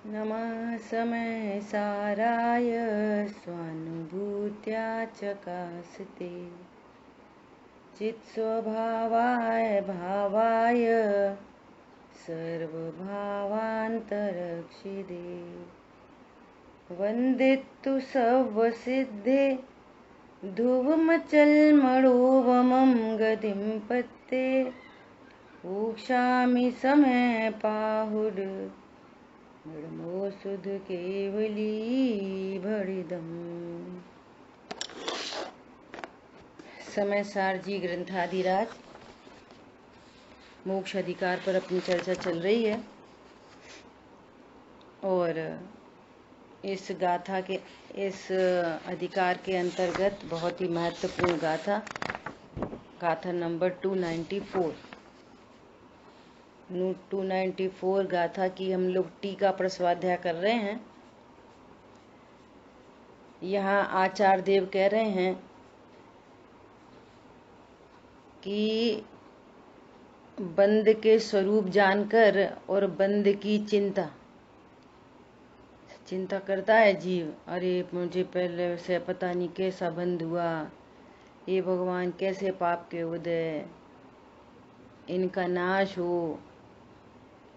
नमः समय साराय स्वानुभूत्या चकासते चित्स्वभावाय भावाय सर्वभावान्तरक्षिदे वन्दितु सर्वसिद्धे ध्रुवमचलमणोवमं गतिं पत्ते ऊक्षामि समय पाहुड मृमो सुध केवली भड़िदम। समय सार जी ग्रंथाधिराज मोक्ष अधिकार पर अपनी चर्चा चल रही है और इस गाथा के इस अधिकार के अंतर्गत बहुत ही महत्वपूर्ण गाथा नंबर 294 गाथा की हम लोग टीका पर स्वाध्याय कर रहे हैं। यहाँ आचार्य देव कह रहे हैं कि बंद के स्वरूप जानकर और बंद की चिंता करता है जीव। अरे मुझे पहले से पता नहीं कैसा बंद हुआ, ये भगवान कैसे पाप के उदय, इनका नाश हो।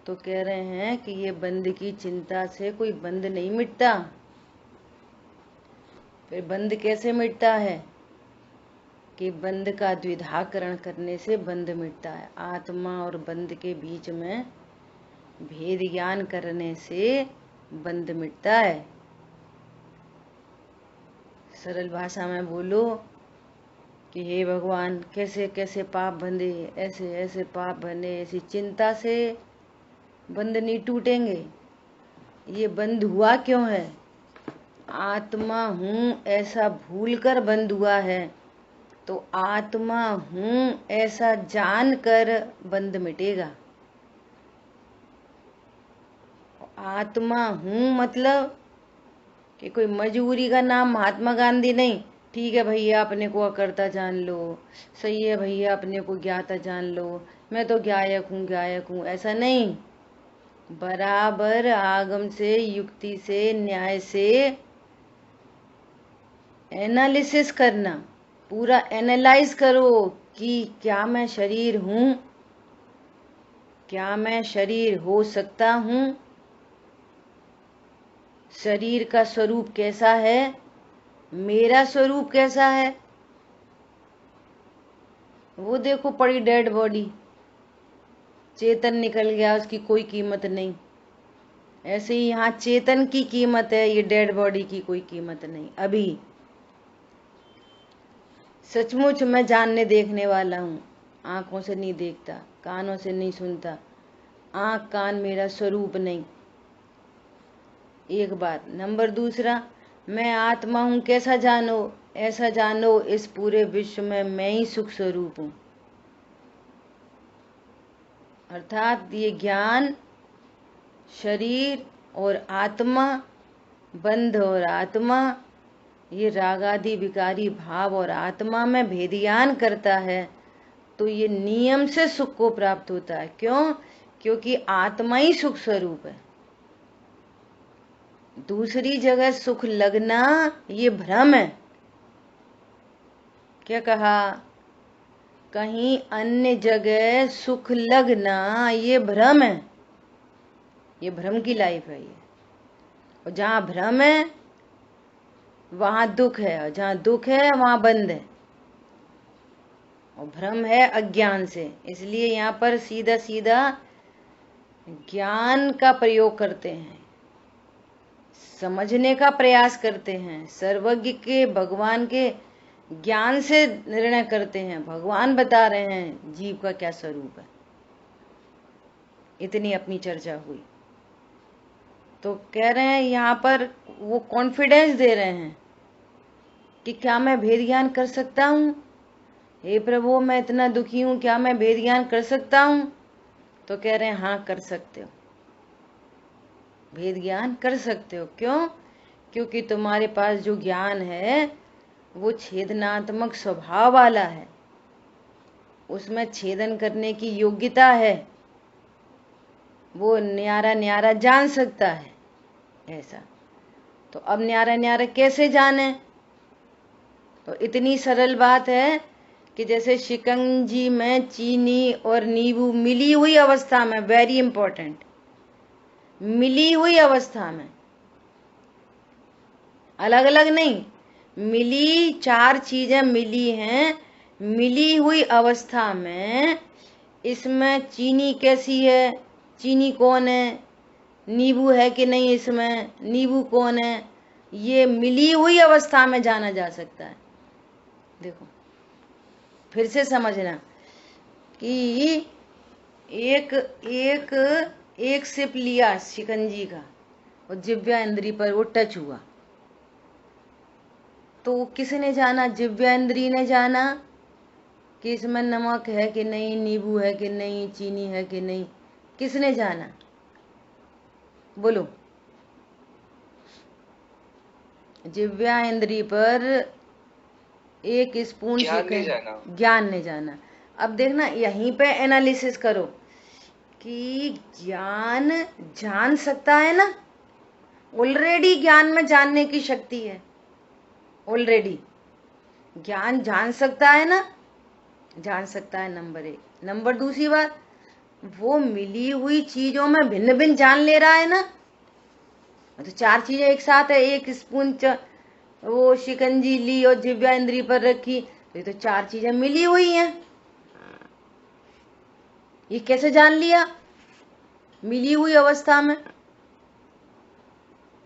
तो कह रहे हैं कि ये बंद की चिंता से कोई बंद नहीं मिटता। फिर बंद कैसे मिटता है कि बंद का द्विधाकरण करने से बंद मिटता है। आत्मा और बंद के बीच में भेद ज्ञान करने से बंद मिटता है। सरल भाषा में बोलो कि हे भगवान कैसे कैसे पाप बंधे, ऐसे ऐसे पाप बंधे, ऐसी चिंता से बंद नहीं टूटेंगे। ये बंद हुआ क्यों है? आत्मा हूँ ऐसा भूलकर बंद हुआ है, तो आत्मा हूँ ऐसा जानकर बंद मिटेगा। आत्मा हूँ मतलब कि कोई मजबूरी का नाम महात्मा गांधी नहीं। ठीक है भैया अपने को अकर्ता जान लो, सही है भैया अपने को ज्ञाता जान लो, मैं तो गायक हूँ, ऐसा नहीं। बराबर आगम से, युक्ति से, न्याय से एनालिसिस करना, पूरा एनालाइज करो कि क्या मैं शरीर हूँ, क्या मैं शरीर हो सकता हूँ, शरीर का स्वरूप कैसा है, मेरा स्वरूप कैसा है। वो देखो पड़ी डेड बॉडी, चेतन निकल गया, उसकी कोई कीमत नहीं। ऐसे ही यहाँ चेतन की कीमत है, ये डेड बॉडी की कोई कीमत नहीं। अभी सचमुच मैं जानने देखने वाला हूँ, आंखों से नहीं देखता, कानों से नहीं सुनता, आंख कान मेरा स्वरूप नहीं। एक बात। नंबर दूसरा, मैं आत्मा हूँ कैसा जानो? ऐसा जानो इस पूरे विश्व में मैं ही सुख स्वरूप हूँ। अर्थात ये ज्ञान शरीर और आत्मा, बंध और आत्मा, ये रागादि विकारी भाव और आत्मा में भेदियान करता है, तो ये नियम से सुख को प्राप्त होता है। क्यों? क्योंकि आत्मा ही सुख स्वरूप है। दूसरी जगह सुख लगना ये भ्रम है। क्या कहा? कहीं अन्य जगह सुख लगना ये भ्रम है, ये भ्रम की लाइफ है ये। और जहाँ भ्रम है वहां दुख है, और जहाँ दुख है वहां बंद है। और भ्रम है अज्ञान से। इसलिए यहाँ पर सीधा सीधा ज्ञान का प्रयोग करते हैं, समझने का प्रयास करते हैं, सर्वज्ञ के भगवान के ज्ञान से निर्णय करते हैं। भगवान बता रहे हैं जीव का क्या स्वरूप है। इतनी अपनी चर्चा हुई। तो कह रहे हैं यहाँ पर वो कॉन्फिडेंस दे रहे हैं कि क्या मैं भेद ज्ञान कर सकता हूँ? हे प्रभु मैं इतना दुखी हूँ, क्या मैं भेद ज्ञान कर सकता हूँ? तो कह रहे हैं हाँ कर सकते हो, भेद ज्ञान कर सकते हो। क्यों? क्योंकि तुम्हारे पास जो ज्ञान है वो छेदनात्मक स्वभाव वाला है, उसमें छेदन करने की योग्यता है, वो न्यारा न्यारा जान सकता है। ऐसा। तो अब न्यारा न्यारा कैसे जाने? तो इतनी सरल बात है कि जैसे शिकंजी में चीनी और नींबू मिली हुई अवस्था में, वेरी इंपॉर्टेंट, मिली हुई अवस्था में, अलग अलग नहीं, मिली, चार चीजें मिली हैं, मिली हुई अवस्था में इसमें चीनी कैसी है, चीनी कौन है, नींबू है कि नहीं इसमें, नींबू कौन है, ये मिली हुई अवस्था में जाना जा सकता है। देखो फिर से समझना कि एक एक एक सिप लिया शिकंजी का और जिह्वा इंद्री पर वो टच हुआ, तो किसने जाना? जिह्वा इंद्री ने जाना कि इसमें नमक है कि नहीं, नींबू है कि नहीं, चीनी है कि नहीं, किसने जाना? बोलो। जिह्वा इंद्री पर एक स्पून ज्ञान ने जाना। अब देखना यहीं पे एनालिसिस करो कि ज्ञान जान सकता है ना, ऑलरेडी ज्ञान में जानने की शक्ति है, ऑलरेडी ज्ञान जान सकता है ना, जान सकता है, नंबर एक। नंबर दूसरी बात, वो मिली हुई चीजों में भिन्न भिन्न जान ले रहा है ना। तो चार चीजें एक साथ है, एक स्पून वो शिकंजी ली और जिह्वा इंद्री पर रखी, तो ये तो चार चीजें मिली हुई हैं। ये कैसे जान लिया? मिली हुई अवस्था में।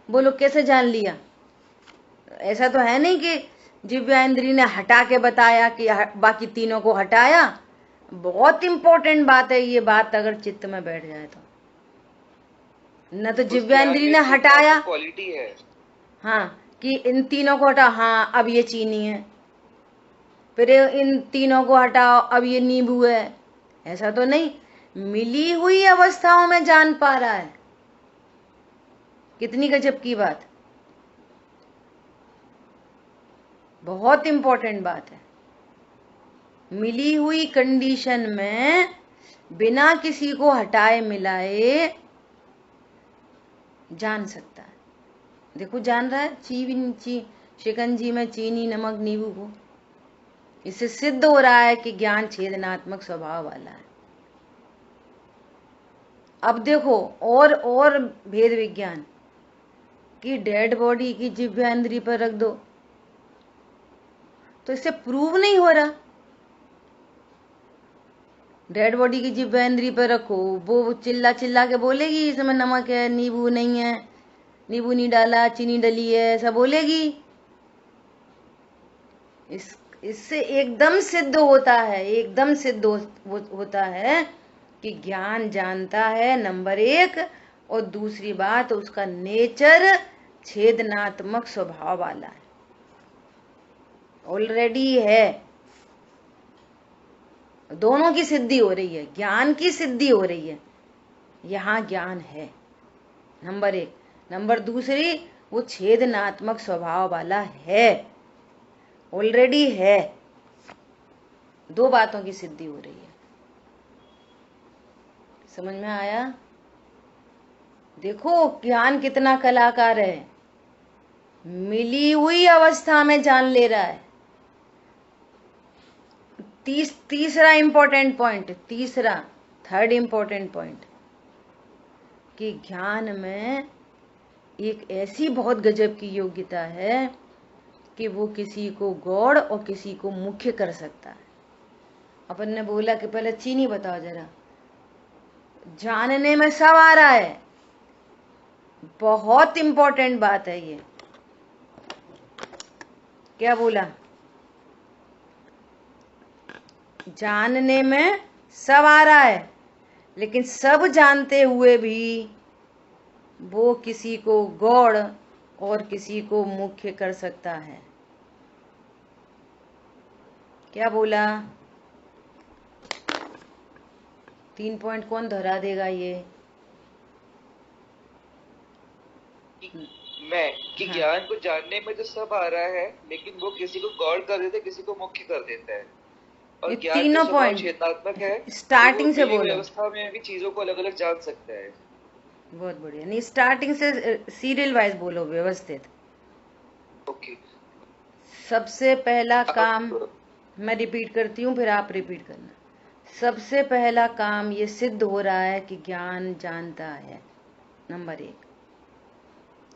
बोलो कैसे जान लिया? ऐसा तो है नहीं कि जिह्वा इंद्री ने हटा के बताया कि बाकी तीनों को हटाया। बहुत इंपॉर्टेंट बात है ये बात, अगर चित्त में बैठ जाए तो। न तो जिह्वा इंद्री ने हटाया, क्वालिटी है हाँ, कि इन तीनों को हटाओ, हाँ अब ये चीनी है, फिर इन तीनों को हटाओ अब ये नींबू है, ऐसा तो नहीं, मिली हुई अवस्थाओं में जान पा रहा है। कितनी गजब की बात, बहुत इंपॉर्टेंट बात है। मिली हुई कंडीशन में बिना किसी को हटाए मिलाए जान सकता है। देखो जान रहा है शिकंजी में चीनी, नमक, नींबू को। इससे सिद्ध हो रहा है कि ज्ञान छेदनात्मक स्वभाव वाला है। अब देखो और भेद विज्ञान कि डेड बॉडी की जिह्वा इंद्री पर रख दो, तो इससे प्रूव नहीं हो रहा। डेड बॉडी की जिह्वा इंद्री पर रखो, वो चिल्ला चिल्ला के बोलेगी इसमें नमक है, नींबू नहीं है, नींबू नहीं डाला, चीनी डली है, ऐसा बोलेगी। इससे एकदम सिद्ध होता है, एकदम सिद्ध होता है कि ज्ञान जानता है, नंबर एक, और दूसरी बात उसका नेचर छेदनात्मक स्वभाव वाला है, ऑलरेडी है। दोनों की सिद्धि हो रही है, ज्ञान की सिद्धि हो रही है, यहां ज्ञान है, नंबर एक। नंबर दूसरी, वो छेदनात्मक स्वभाव वाला है, ऑलरेडी है। दो बातों की सिद्धि हो रही है। समझ में आया? देखो ज्ञान कितना कलाकार है, मिली हुई अवस्था में जान ले रहा है। तीसरा important point, third important point, कि ज्ञान में एक ऐसी बहुत गजब की योग्यता है कि वो किसी को गौड़ और किसी को मुख्य कर सकता है। अपन ने बोला कि पहले चीनी बताओ जरा, जानने में सब आ रहा है, बहुत इंपॉर्टेंट बात है ये। क्या बोला? जानने में सब आ रहा है, लेकिन सब जानते हुए भी वो किसी को गौड़ और किसी को मुख्य कर सकता है। क्या बोला? 3 पॉइंट कौन दोहरा देगा ये? मैं कि हाँ। ज्ञान को जानने में तो सब आ रहा है, लेकिन वो किसी को गौड़ कर देता है, किसी को मुख्य कर देता है। और ज्ञान तीनों का स्वभाव पॉइंट छेदनात्मक है, स्टार्टिंग से मिली हुई बोलो। अवस्था में भी चीजों को अलग अलग जान सकता है। बहुत बढ़िया। नहीं, स्टार्टिंग से सीरियल वाइज बोलो, व्यवस्थित। ओके। सबसे पहला काम, अब मैं रिपीट करती हूँ फिर आप रिपीट करना। सबसे पहला काम ये सिद्ध हो रहा है कि ज्ञान जानता है, नंबर 1।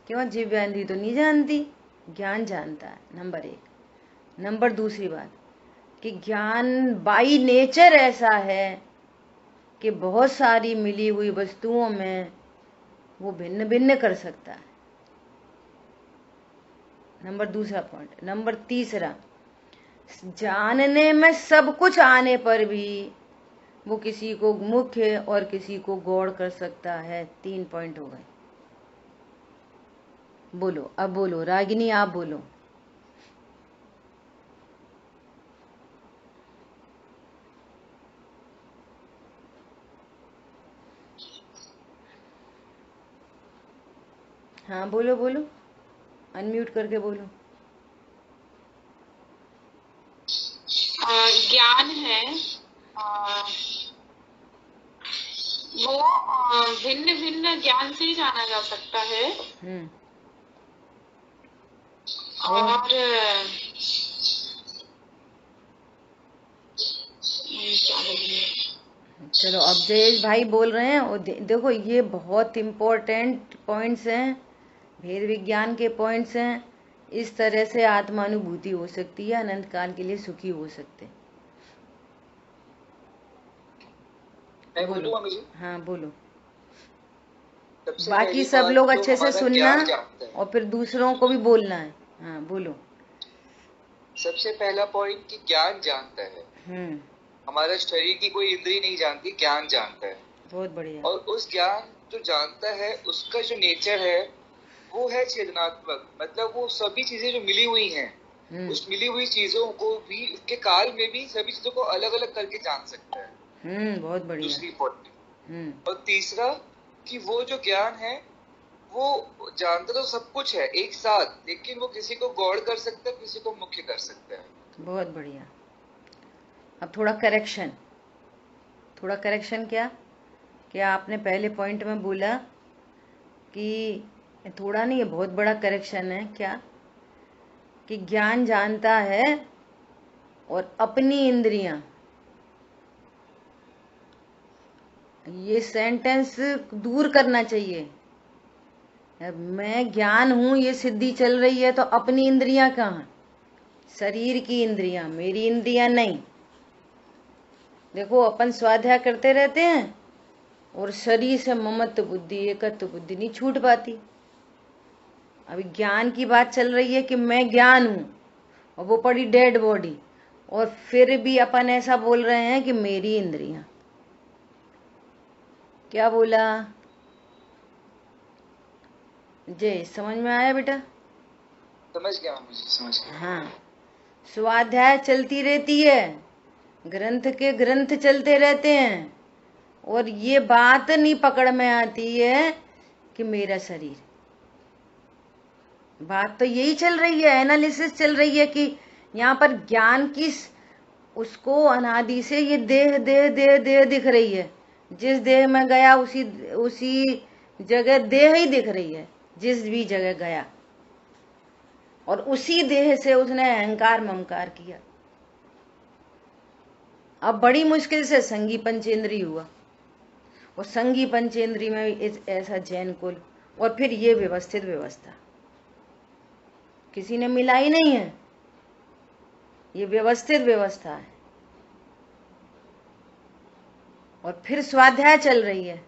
क्यों? जीवयानी तो नहीं जानती, ज्ञान जानता है, नंबर 1। नंबर दूसरी बात कि ज्ञान बाई नेचर ऐसा है कि बहुत सारी मिली हुई वस्तुओं में वो भिन्न भिन्न कर सकता है, नंबर दूसरा पॉइंट। नंबर तीसरा, जानने में सब कुछ आने पर भी वो किसी को मुख्य और किसी को गौड़ कर सकता है। 3 पॉइंट हो गए। बोलो, अब बोलो रागिनी, आप बोलो। हाँ बोलो बोलो, अनम्यूट करके बोलो। ज्ञान है वो भिन्न भिन्न ज्ञान से ही जाना जा सकता है। और चलो, अब जयेश भाई बोल रहे हैं, और देखो ये बहुत इम्पोर्टेंट पॉइंट्स हैं, भेद विज्ञान के पॉइंट्स हैं। इस तरह से आत्मानुभूति हो सकती है, अनंत काल के लिए सुखी हो सकते। बोलो। हाँ बोलो। सबसे बाकी सब लोग अच्छे से सुनना और फिर दूसरों को भी बोलना है। हाँ बोलो। सबसे पहला पॉइंट कि ज्ञान जानता है। हमारा शरीर की कोई इंद्री नहीं जानती, ज्ञान जानता है। बहुत बढ़िया। और उस ज्ञान जो जानता है उसका जो नेचर है वो है छेदनात्मक। मतलब वो सभी चीजें जो मिली हुई हैं, उस मिली हुई चीजों को भी उसके काल में भी सभी चीजों को अलग अलग करके जान सकता है। बहुत बढ़िया। दूसरी पॉइंट। और तीसरा कि वो जो ज्ञान है वो जानता तो सब कुछ है एक साथ, लेकिन वो किसी को गौड़ कर सकता है, किसी को मुख्य कर सकता है। बहुत बढ़िया। अब थोड़ा करेक्शन क्या कि आपने पहले पॉइंट में बोला कि थोड़ा नहीं, ये बहुत बड़ा करेक्शन है। क्या? कि ज्ञान जानता है और अपनी इंद्रियां, ये सेंटेंस दूर करना चाहिए। मैं ज्ञान हूं, ये सिद्धि चल रही है, तो अपनी इंद्रियां कहाँ? शरीर की इंद्रियां, मेरी इंद्रियां नहीं। देखो, अपन स्वाध्याय करते रहते हैं और शरीर से ममत्व बुद्धि, एकत्व बुद्धि नहीं छूट पाती। अभी ज्ञान की बात चल रही है कि मैं ज्ञान हूं, और वो पड़ी डेड बॉडी, और फिर भी अपन ऐसा बोल रहे हैं कि मेरी इंद्रियां। क्या बोला? जय, समझ में आया बेटा? समझ गया। हाँ, स्वाध्याय चलती रहती है, ग्रंथ के ग्रंथ चलते रहते हैं, और ये बात नहीं पकड़ में आती है कि मेरा शरीर। बात तो यही चल रही है, एनालिसिस चल रही है कि यहाँ पर ज्ञान की उसको अनादि से ये देह देह देह देह दिख रही है। जिस देह में गया उसी जगह देह ही दिख रही है, जिस भी जगह गया, और उसी देह से उसने अहंकार ममकार किया। अब बड़ी मुश्किल से संगी पंचेंद्री हुआ, और संगी पंचेंद्री में ऐसा जैन कुल, और फिर ये व्यवस्थित व्यवस्था किसी ने मिलाई नहीं है, ये व्यवस्थित व्यवस्था है। और फिर स्वाध्याय चल रही है,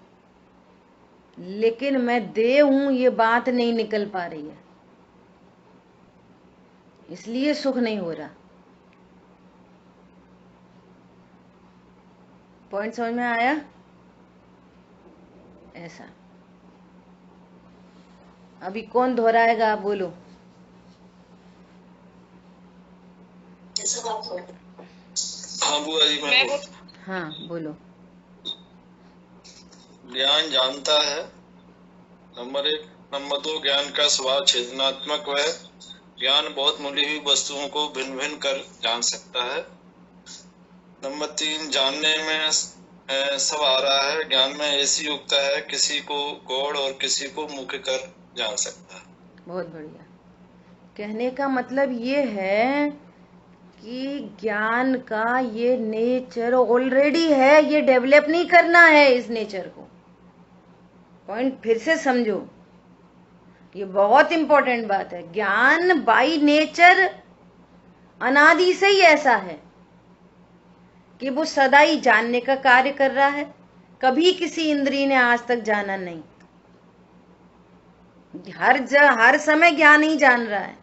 लेकिन मैं देह हूं ये बात नहीं निकल पा रही है, इसलिए सुख नहीं हो रहा। पॉइंट समझ में आया? ऐसा। अभी कौन दोहराएगा? आप बोलो। हाँ बुआ जी, मैं हाँ बोलो। ज्ञान जानता है, नंबर 1। नंबर 2, ज्ञान का स्वभाव छेदनात्मक है। ज्ञान बहुत मिली हुई वस्तुओं को भिन्न भिन्न कर जान सकता है। नंबर 3, जानने में सब आ रहा है। ज्ञान में ऐसी युक्ता है, किसी को गौड़ और किसी को मुख्य कर जान सकता है। बहुत बढ़िया। कहने का मतलब ये है कि ज्ञान का ये नेचर ऑलरेडी है, ये डेवलप नहीं करना है इस नेचर को। पॉइंट फिर से समझो, ये बहुत इंपॉर्टेंट बात है। ज्ञान बाय नेचर अनादि से ही ऐसा है कि वो सदा ही जानने का कार्य कर रहा है। कभी किसी इंद्रिय ने आज तक जाना नहीं। हर समय ज्ञान ही जान रहा है,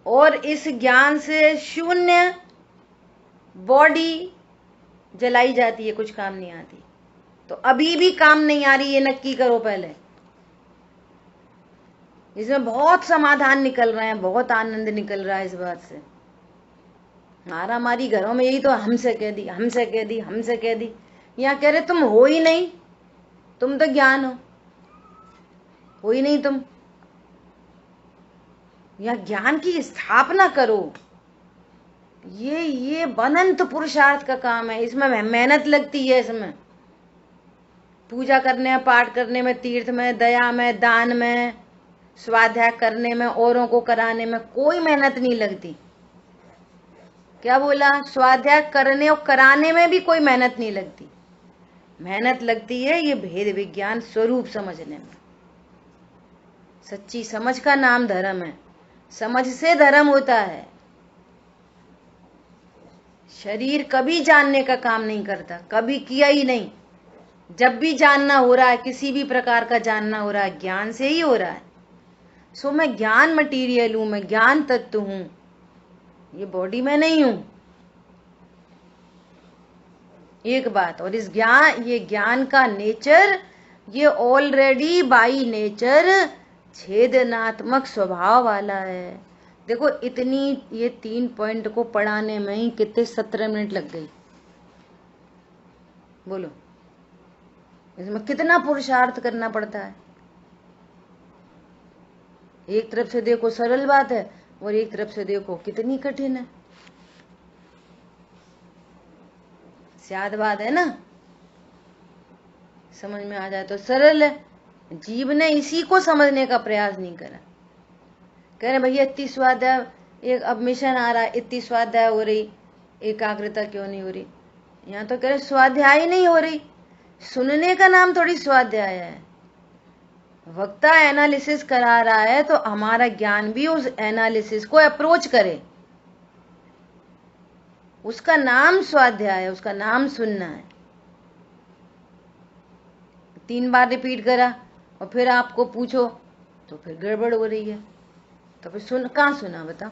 और इस ज्ञान से शून्य बॉडी जलाई जाती है, कुछ काम नहीं आती। तो अभी भी काम नहीं आ रही, ये नक्की करो पहले। इसमें बहुत समाधान निकल रहे हैं, बहुत आनंद निकल रहा है इस बात से। मारा मारी घरों में यही तो, हमसे कह दी, हमसे कह दी, हमसे कह दी। यहाँ कह रहे तुम हो ही नहीं, तुम तो ज्ञान हो ही नहीं तुम। या ज्ञान की स्थापना करो। ये अनंत पुरुषार्थ का काम है। इसमें मेहनत लगती है। इसमें पूजा करने में, पाठ करने में, तीर्थ में, दया में, दान में, स्वाध्याय करने में, औरों को कराने में कोई मेहनत नहीं लगती। क्या बोला? स्वाध्याय करने और कराने में भी कोई मेहनत नहीं लगती। मेहनत लगती है ये भेद विज्ञान स्वरूप समझने में। सच्ची समझ का नाम धर्म है। समझ से धर्म होता है। शरीर कभी जानने का काम नहीं करता, कभी किया ही नहीं। जब भी जानना हो रहा है, किसी भी प्रकार का जानना हो रहा है, ज्ञान से ही हो रहा है। सो मैं ज्ञान मटीरियल हूं, मैं ज्ञान तत्व हूं, ये बॉडी में नहीं हूं। एक बात। और इस ये ज्ञान का नेचर, ये ऑलरेडी बाई नेचर छेदनात्मक स्वभाव वाला है। देखो इतनी ये 3 पॉइंट को पढ़ाने में ही कितने 17 मिनट लग गई। बोलो, इसमें कितना पुरुषार्थ करना पड़ता है। एक तरफ से देखो सरल बात है, और एक तरफ से देखो कितनी कठिन है। शायद बात है ना, समझ में आ जाए तो सरल है। जीव ने इसी को समझने का प्रयास नहीं करा। कह रहे भैया इतनी स्वाध्याय, एक अब मिशन आ रहा है, इतनी स्वाध्याय हो रही, एकाग्रता क्यों नहीं हो रही? यहाँ तो कह रहे स्वाध्याय ही नहीं हो रही। सुनने का नाम थोड़ी स्वाध्याय है। वक्ता एनालिसिस करा रहा है तो हमारा ज्ञान भी उस एनालिसिस को अप्रोच करे। उसका नाम स्वाध्याय है, उसका नाम सुनना है। 3 बार रिपीट करा और फिर आपको पूछो तो फिर गड़बड़ हो रही है, तो फिर कहाँ सुना बताओ?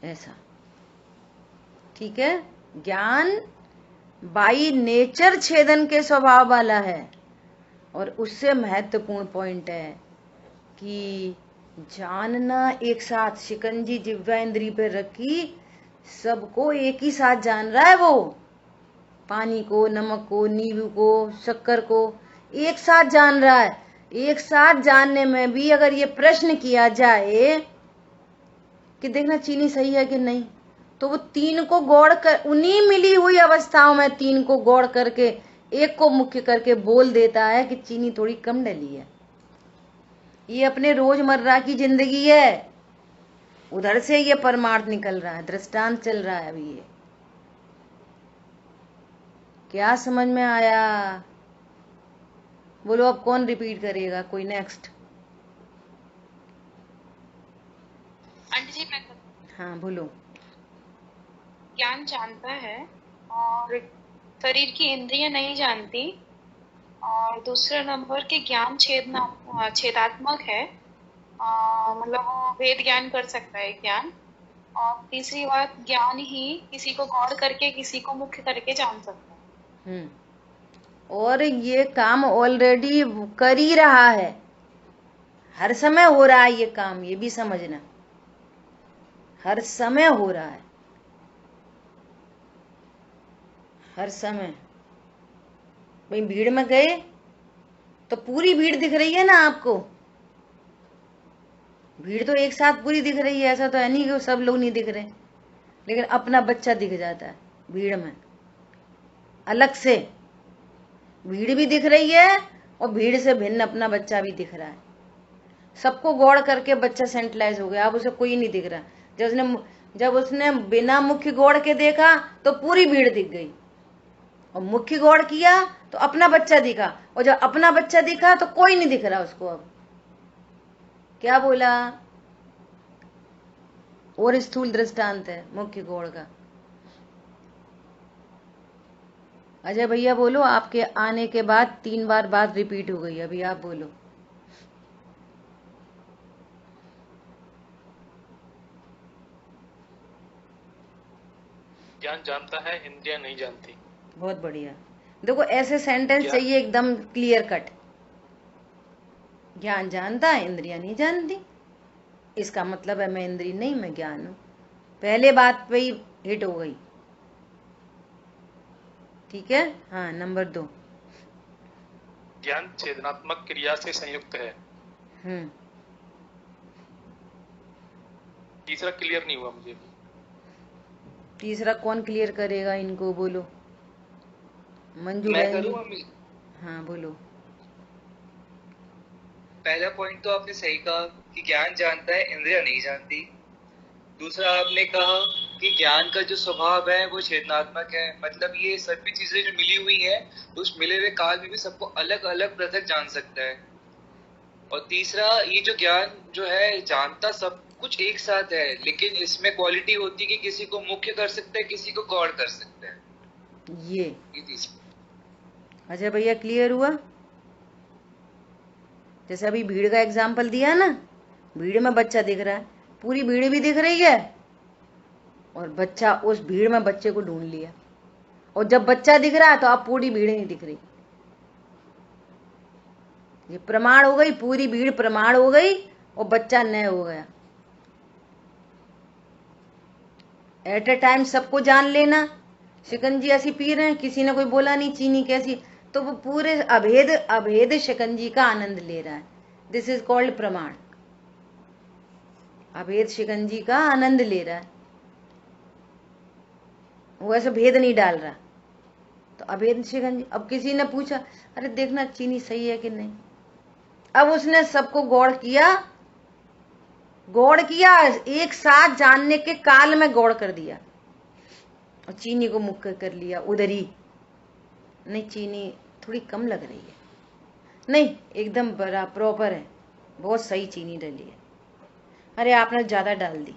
ऐसा ठीक है। ज्ञान बाई नेचर छेदन के स्वभाव वाला है। और उससे महत्वपूर्ण पॉइंट है कि जानना एक साथ, शिकंजी जिह्वा इंद्री पे रखी, सबको एक ही साथ जान रहा है। वो पानी को, नमक को, नींबू को, शक्कर को एक साथ जान रहा है। एक साथ जानने में भी अगर ये प्रश्न किया जाए कि देखना चीनी सही है कि नहीं, तो वो 3 को गौड़ कर, उन्हीं मिली हुई अवस्थाओं में 3 को गौड़ करके एक को मुख्य करके बोल देता है कि चीनी थोड़ी कम डली है। ये अपने रोजमर्रा की जिंदगी है। उधर से ये परमार्थ निकल रहा है, दृष्टांत चल रहा है अभी। ये क्या समझ में आया? बोलो अब कौन रिपीट करेगा? कोई नेक्स्ट? आंटी जी मैं हाँ बोलो। ज्ञान जानता है और शरीर की इंद्रियां नहीं जानती, और दूसरा नंबर के ज्ञान छेदात्मक है, मतलब वो भेद ज्ञान कर सकता है ज्ञान। और तीसरी बात, ज्ञान ही किसी को गौड़ करके किसी को मुख्य करके जान सकता है। और ये काम ऑलरेडी कर ही रहा है, हर समय हो रहा है ये काम। ये भी समझना, हर समय हो रहा है, हर समय। भाई भीड़ में गए तो पूरी भीड़ दिख रही है ना आपको? भीड़ तो एक साथ पूरी दिख रही है, ऐसा तो है नहीं कि सब लोग नहीं दिख रहे। लेकिन अपना बच्चा दिख जाता है भीड़ में अलग से। भीड़ भी दिख रही है और भीड़ से भिन्न अपना बच्चा भी दिख रहा है। सबको गौड़ करके बच्चा सेंट्रलाइज हो गया, अब उसे कोई नहीं दिख रहा। जब उसने बिना मुख्य गौड़ के देखा तो पूरी भीड़ दिख गई, और मुख्य गौड़ किया तो अपना बच्चा दिखा, और जब अपना बच्चा दिखा तो कोई नहीं दिख रहा उसको। अब क्या बोला? और स्थूल दृष्टांत है मुख्य गौड़ का। अजय भैया बोलो, आपके आने के बाद 3 बार बात रिपीट हो गई, अभी आप बोलो। ज्ञान जानता है, इंद्रियां नहीं जानती। बहुत बढ़िया। देखो ऐसे सेंटेंस चाहिए एकदम क्लियर कट। ज्ञान जानता है, इंद्रियां नहीं जानती, इसका मतलब है मैं इंद्रिय नहीं, मैं ज्ञान हूं। पहले बात पे ही हिट हो गई। ठीक है। हाँ, नंबर 2, ज्ञान चेतनात्मक क्रिया से संयुक्त है। तीसरा क्लियर नहीं हुआ मुझे। तीसरा कौन क्लियर करेगा इनको, बोलो। मंजू मैं बहन करूं जी? मम्मी? हाँ बोलो। पहला पॉइंट तो आपने सही कहा कि ज्ञान जानता है, इंद्रियां नहीं जानती। दूसरा आपने कहा कि ज्ञान का जो स्वभाव है वो चेतनात्मक है, मतलब ये सभी चीजें जो मिली हुई है उस मिले हुए काल में भी सबको अलग अलग पृथक जान सकता है। और तीसरा, ये जो ज्ञान जो है जानता सब कुछ एक साथ है, लेकिन इसमें क्वालिटी होती है कि किसी को मुख्य कर सकता है, किसी को गौड़ कर सकता है। ये तीसरा। अच्छा भैया क्लियर हुआ? जैसे अभी भीड़ का एग्जाम्पल दिया ना, भीड़ में बच्चा दिख रहा है, पूरी भीड़ भी दिख रही है, और बच्चा उस भीड़ में बच्चे को ढूंढ लिया, और जब बच्चा दिख रहा है तो अब पूरी भीड़ नहीं दिख रही। ये प्रमाण हो गई, पूरी भीड़ प्रमाण हो गई और बच्चा न हो गया। एट ए टाइम सबको जान लेना, शिकंजी ऐसी पी रहे हैं, किसी ने कोई बोला नहीं चीनी कैसी, तो वो पूरे अभेद शिकंजी का आनंद ले रहा है। दिस इज कॉल्ड प्रमाण। अभेद शिकंजी का आनंद ले रहा है, वो ऐसे भेद नहीं डाल रहा, तो अभेद शिकंजी। अब किसी ने पूछा, अरे देखना चीनी सही है कि नहीं, अब उसने सबको गौड़ किया, एक साथ जानने के काल में गौड़ कर दिया, और चीनी को मुक्त कर लिया उधर ही। नहीं चीनी थोड़ी कम लग रही है, नहीं एकदम बड़ा प्रॉपर है, बहुत सही चीनी डाली है, अरे आपने ज्यादा डाल दी।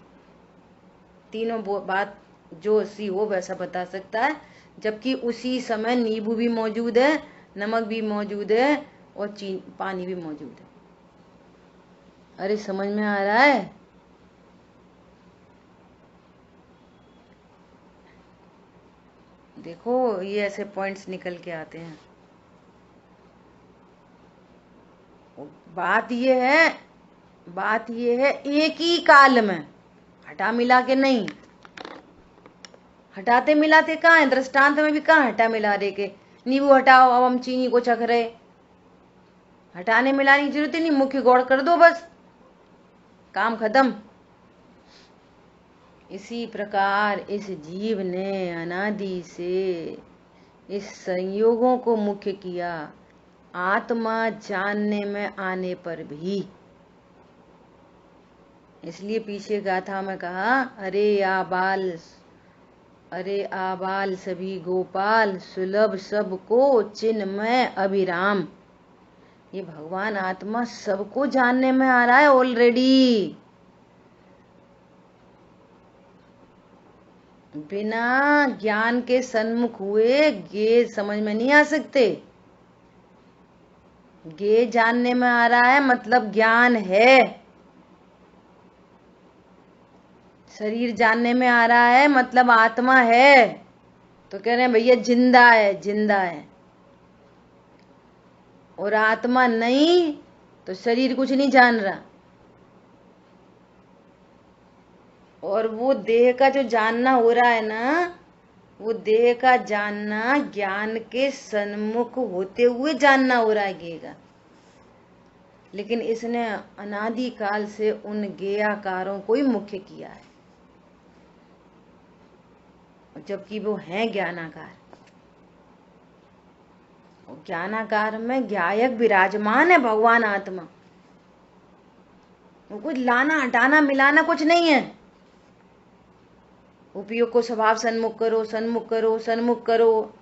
तीनों बात जो सी हो वैसा बता सकता है, जबकि उसी समय नींबू भी मौजूद है, नमक भी मौजूद है, और पानी भी मौजूद है। अरे समझ में आ रहा है? देखो ये ऐसे पॉइंट्स निकल के आते हैं। बात ये है एक ही काल में, हटा मिला के नहीं। हटाते मिलाते कहाँ है? दृष्टांत में भी कहाँ हटा मिला दे के नींबू हटाओ अब हम चीनी को चख रहे। हटाने मिलाने की जरूरत ही नहीं, मुख्य गौड़ कर दो बस, काम खत्म। इसी प्रकार इस जीव ने अनादि से इस संयोगों को मुख्य किया, आत्मा जानने में आने पर भी। इसलिए पीछे गाथा में कहा, अरे आबाल सभी गोपाल, सुलभ सबको चिन्मय अभिराम। ये भगवान आत्मा सबको जानने में आ रहा है ऑलरेडी। बिना ज्ञान के सन्मुख हुए गे समझ में नहीं आ सकते। गे जानने में आ रहा है मतलब ज्ञान है, शरीर जानने में आ रहा है मतलब आत्मा है। तो कह रहे हैं भैया जिंदा है, और आत्मा नहीं तो शरीर कुछ नहीं जान रहा। और वो देह का जो जानना हो रहा है ना, वो देह का जानना ज्ञान के सन्मुख होते हुए जानना हो रहा है गेय का। लेकिन इसने अनादि काल से उन गेयाकारों को ही मुख्य किया है। जबकि वो है ज्ञानाकार। और ज्ञानाकार में ज्ञायक विराजमान है भगवान आत्मा। वो कुछ लाना हटाना मिलाना कुछ नहीं है। उपयोग को स्वभाव सन्मुख करो, सन्मुख करो, सन्मुख करो,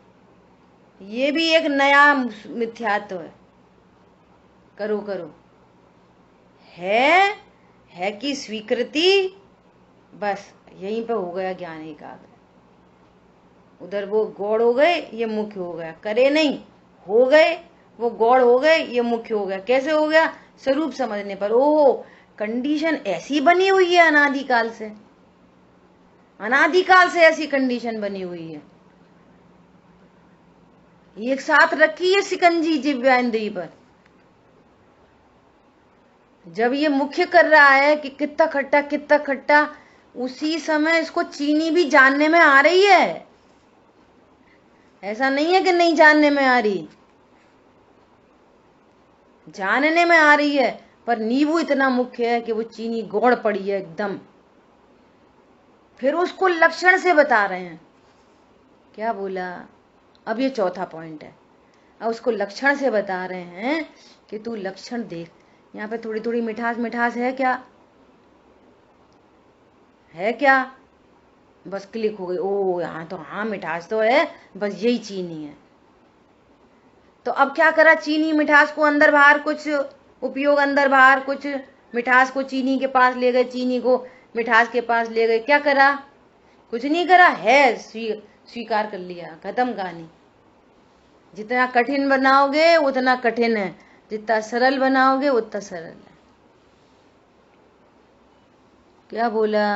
ये भी एक नया मिथ्यात्व है। करो करो है कि स्वीकृति, बस यहीं पे हो गया ज्ञान एकाग्र। उधर वो गौड़ हो गए, ये मुख्य हो गया। करे नहीं, हो गए, वो गौड़ हो गए, ये मुख्य हो गया। कैसे हो गया? स्वरूप समझने पर। ओहो, कंडीशन ऐसी बनी हुई है अनादिकाल से, अनादिकाल से ऐसी कंडीशन बनी हुई है। एक साथ रखी है सिकंजी जिव्याइंद्री पर। जब ये मुख्य कर रहा है कि कितना खट्टा कितना खट्टा, उसी समय इसको चीनी भी जानने में आ रही है। ऐसा नहीं है कि नहीं जानने में आ रही, जानने में आ रही है, पर नींबू इतना मुख्य है कि वो चीनी गौड़ पड़ी है एकदम। फिर उसको लक्षण से बता रहे हैं। क्या बोला? अब ये चौथा पॉइंट है। अब उसको लक्षण से बता रहे हैं कि तू लक्षण देख। यहाँ पे थोड़ी थोड़ी मिठास मिठास है क्या? है क्या? बस क्लिक हो गई, ओ यहाँ तो हाँ मिठास तो है, बस यही चीनी है। तो अब क्या करा? चीनी मिठास को अंदर बाहर कुछ उपयोग, अंदर बाहर कुछ, मिठास को चीनी के पास ले गए, चीनी को मिठास के पास ले गए। क्या करा? कुछ नहीं करा, है स्वीकार कर लिया, खत्म कहानी। जितना कठिन बनाओगे उतना कठिन है, जितना सरल बनाओगे उतना सरल है। क्या बोला?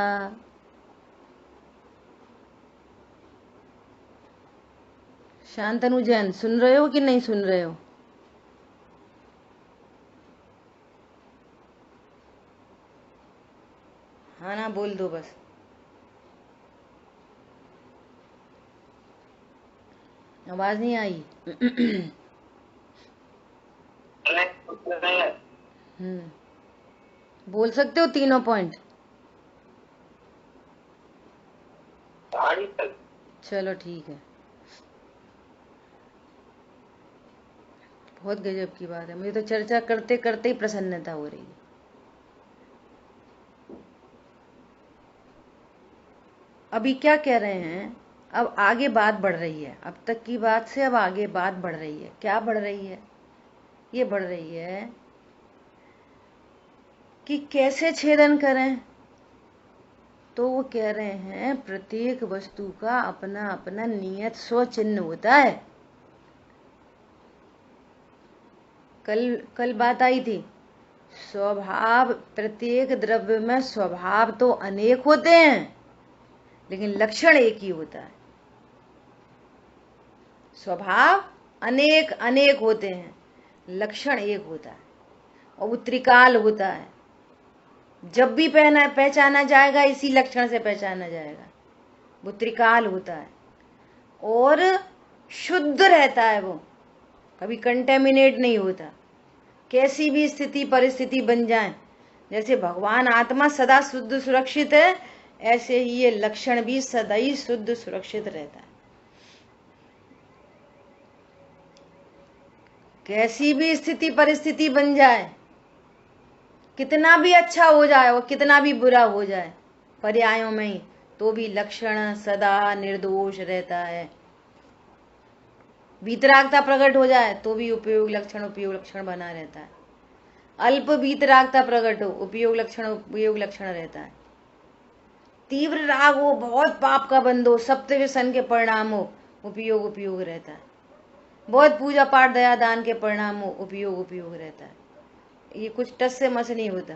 शांतनु जैन, सुन रहे हो कि नहीं सुन रहे हो? हाँ ना, बोल दो बस। आवाज नहीं आई। बोल सकते हो तीनों पॉइंट? चलो ठीक है। बहुत गजब की बात है, मुझे तो चर्चा करते करते ही प्रसन्नता हो रही है। अभी क्या कह रहे हैं? अब आगे बात बढ़ रही है, अब तक की बात से अब आगे बात बढ़ रही है। क्या बढ़ रही है? ये बढ़ रही है कि कैसे छेदन करें। तो वो कह रहे हैं प्रत्येक वस्तु का अपना अपना नियत स्वचिन्ह होता है। कल बात आई थी, स्वभाव, प्रत्येक द्रव्य में स्वभाव तो अनेक होते हैं लेकिन लक्षण एक ही होता है। स्वभाव अनेक अनेक होते हैं, लक्षण एक होता है, और वो त्रिकाल होता है। जब भी पहचाना जाएगा इसी लक्षण से पहचाना जाएगा। वो त्रिकाल होता है और शुद्ध रहता है, वो कभी कंटेमिनेट नहीं होता। कैसी भी स्थिति परिस्थिति बन जाए, जैसे भगवान आत्मा सदा शुद्ध सुरक्षित है, ऐसे ही ये लक्षण भी सदा ही शुद्ध सुरक्षित रहता है। कैसी भी स्थिति परिस्थिति बन जाए, कितना भी अच्छा हो जाए और कितना भी बुरा हो जाए पर्यायों में ही, तो भी लक्षण सदा निर्दोष रहता है। वीतरागता प्रकट हो जाए तो भी उपयोग लक्षण बना रहता है। अल्प वीतरागता प्रकट हो, उपयोग लक्षण रहता है। तीव्र राग हो, बहुत पाप का बंद हो, सप्तव्यसन के परिणाम हो, उपयोग रहता है। बहुत पूजा पाठ दया दान के परिणाम हो, उपयोग रहता है। ये कुछ टस से मस नहीं होता,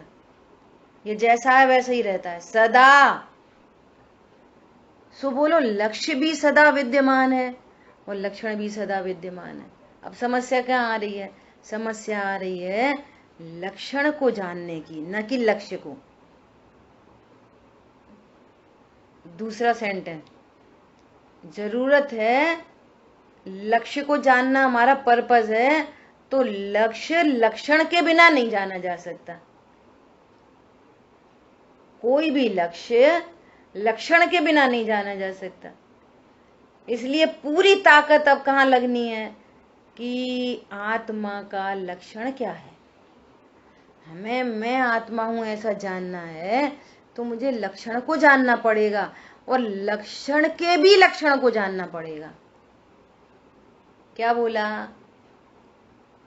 ये जैसा है वैसा ही रहता है सदा। सो बोलो, लक्ष्य भी सदा विद्यमान है और लक्षण भी सदा विद्यमान है। अब समस्या क्या आ रही है? समस्या आ रही है लक्षण को जानने की, न कि लक्ष्य को। दूसरा सेंटेंस, जरूरत है लक्ष्य को जानना, हमारा पर्पस है, तो लक्ष्य लक्षण के बिना नहीं जाना जा सकता। कोई भी लक्ष्य लक्षण के बिना नहीं जाना जा सकता। इसलिए पूरी ताकत अब कहाँ लगनी है कि आत्मा का लक्षण क्या है। हमें मैं आत्मा हूं ऐसा जानना है तो मुझे लक्षण को जानना पड़ेगा, और लक्षण के भी लक्षण को जानना पड़ेगा। क्या बोला?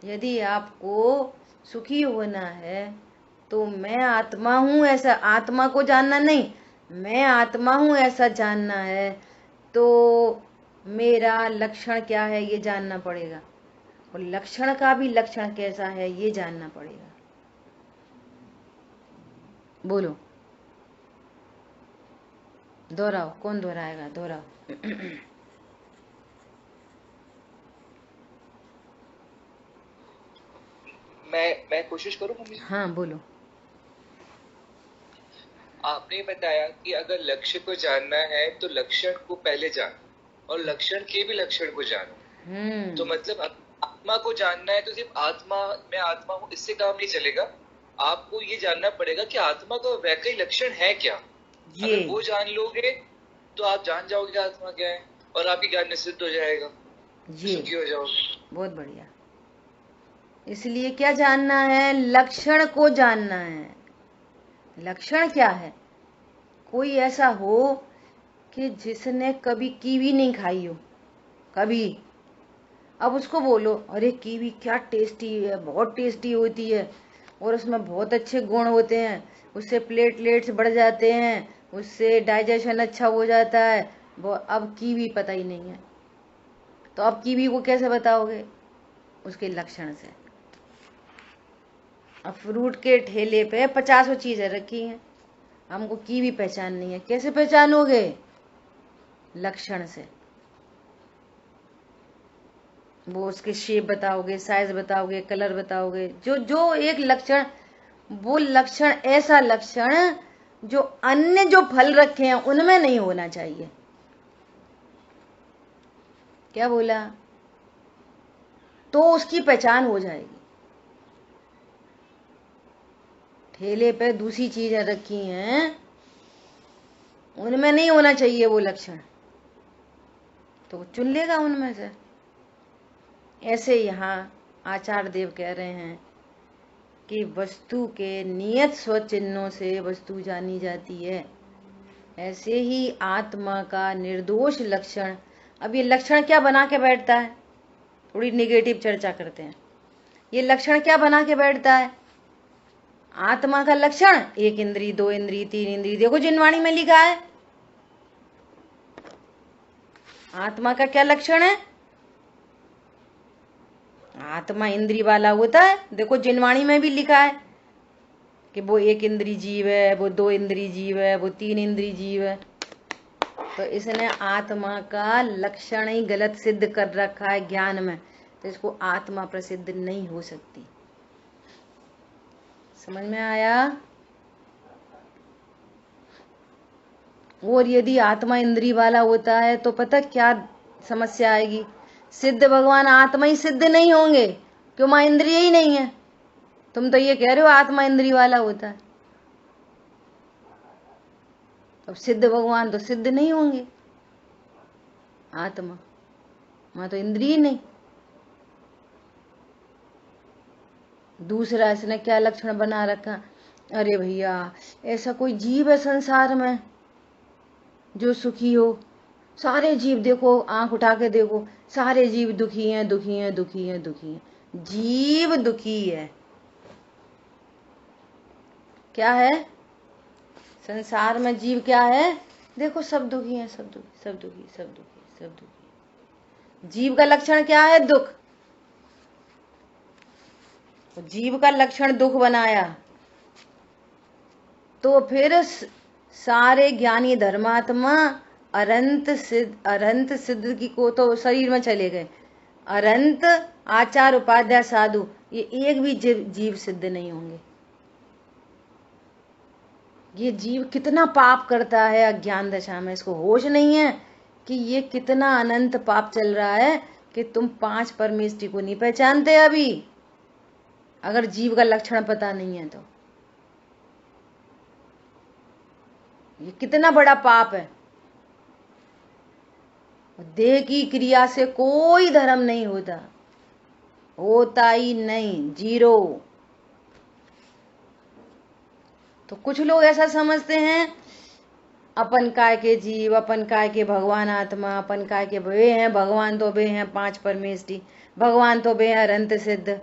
यदि आपको सुखी होना है तो मैं आत्मा हूं ऐसा, आत्मा को जानना नहीं, मैं आत्मा हूं ऐसा जानना है तो मेरा लक्षण क्या है ये जानना पड़ेगा, और लक्षण का भी लक्षण कैसा है ये जानना पड़ेगा। बोलो, दोहराओ, कौन दोहराएगा? दोहराओ। मैं कोशिश करूं मम्मी? हाँ बोलो। आपने बताया कि अगर लक्ष्य को जानना है तो लक्षण को पहले जानो, और लक्षण के भी लक्षण को जानो। तो मतलब आत्मा को जानना है तो सिर्फ आत्मा, मैं आत्मा हूँ, इससे काम नहीं चलेगा। आपको ये जानना पड़ेगा कि आत्मा का वैकल्पिक लक्षण है क्या। अगर वो जान लोगे तो आप जान जाओगे आत्मा क्या है, और आपकी ज्ञान निश्चित हो जाएगा, सुखी हो जाओगे। बहुत बढ़िया। इसलिए क्या जानना है? लक्षण को जानना है। लक्षण क्या है? कोई ऐसा हो कि जिसने कभी कीवी नहीं खाई हो, कभी, अब उसको बोलो अरे कीवी क्या टेस्टी है, बहुत टेस्टी होती है, और उसमें बहुत अच्छे गुण होते हैं, उससे प्लेटलेट्स बढ़ जाते हैं, उससे डाइजेशन अच्छा हो जाता है। अब कीवी पता ही नहीं है, तो अब कीवी को कैसे बताओगे? उसके लक्षण से। अब फ्रूट के ठेले पे 50 चीजें रखी हैं, हमको कीवी पहचाननी है, कैसे पहचानोगे? लक्षण से। वो उसके शेप बताओगे, साइज बताओगे, कलर बताओगे, जो जो एक लक्षण, वो लक्षण ऐसा लक्षण जो अन्य जो फल रखे हैं उनमें नहीं होना चाहिए। क्या बोला? तो उसकी पहचान हो जाएगी। ठेले पे दूसरी चीजें रखी हैं, उनमें नहीं होना चाहिए वो लक्षण, तो चुन लेगा उनमें से। ऐसे यहाँ आचार्य देव कह रहे हैं कि वस्तु के नियत स्वचिन्हों से वस्तु जानी जाती है, ऐसे ही आत्मा का निर्दोष लक्षण। अब ये लक्षण क्या बना के बैठता है? थोड़ी निगेटिव चर्चा करते हैं। ये लक्षण क्या बना के बैठता है? आत्मा का लक्षण 1 इंद्री, 2 इंद्री, 3 इंद्री। देखो जिनवाणी में लिखा है आत्मा का क्या लक्षण है। आत्मा इंद्री वाला होता है। देखो जिनवाणी में भी लिखा है कि वो 1 इंद्री जीव है, वो 2 इंद्री जीव है, वो 3 इंद्री जीव है। तो इसने आत्मा का लक्षण ही गलत सिद्ध कर रखा है ज्ञान में, तो इसको आत्मा प्रसिद्ध नहीं हो सकती। समझ में आया? और यदि आत्मा इंद्री वाला होता है तो पता क्या समस्या आएगी? सिद्ध भगवान आत्मा ही सिद्ध नहीं होंगे, क्यों? मां इंद्रिय ही नहीं है। तुम तो ये कह रहे हो आत्मा इंद्री वाला होता है, अब सिद्ध भगवान तो सिद्ध नहीं होंगे। आत्मा, मां तो इंद्रिय नहीं। दूसरा इसने क्या लक्षण बना रखा? अरे भैया ऐसा कोई जीव है संसार में जो सुखी हो? सारे जीव देखो, आंख उठा के देखो, सारे जीव दुखी हैं, दुखी हैं, दुखी हैं, दुखी हैं। जीव दुखी है। क्या है संसार में? जीव क्या है? देखो सब दुखी हैं, सब दुखी, सब दुखी, सब दुखी, सब दुखी। जीव का लक्षण क्या है? दुख। जीव का लक्षण दुख बनाया तो फिर सारे ज्ञानी धर्मात्मा अनंत सिद्ध की को तो शरीर में चले गए। अनंत आचार उपाध्याय साधु, ये एक भी जीव सिद्ध नहीं होंगे। ये जीव कितना पाप करता है अज्ञान दशा में, इसको होश नहीं है कि ये कितना अनंत पाप चल रहा है कि तुम 5 परमेष्टि को नहीं पहचानते अभी, अगर जीव का लक्षण पता नहीं है तो। ये कितना बड़ा पाप है। देह की क्रिया से कोई धर्म नहीं होता, होता ही नहीं, जीरो। तो कुछ लोग ऐसा समझते हैं अपन काय के जीव, अपन काय के भगवान आत्मा, अपन काय के वे हैं भगवान, तो वे हैं 5 परमेष्टि, भगवान तो वे हैं अनंत सिद्ध,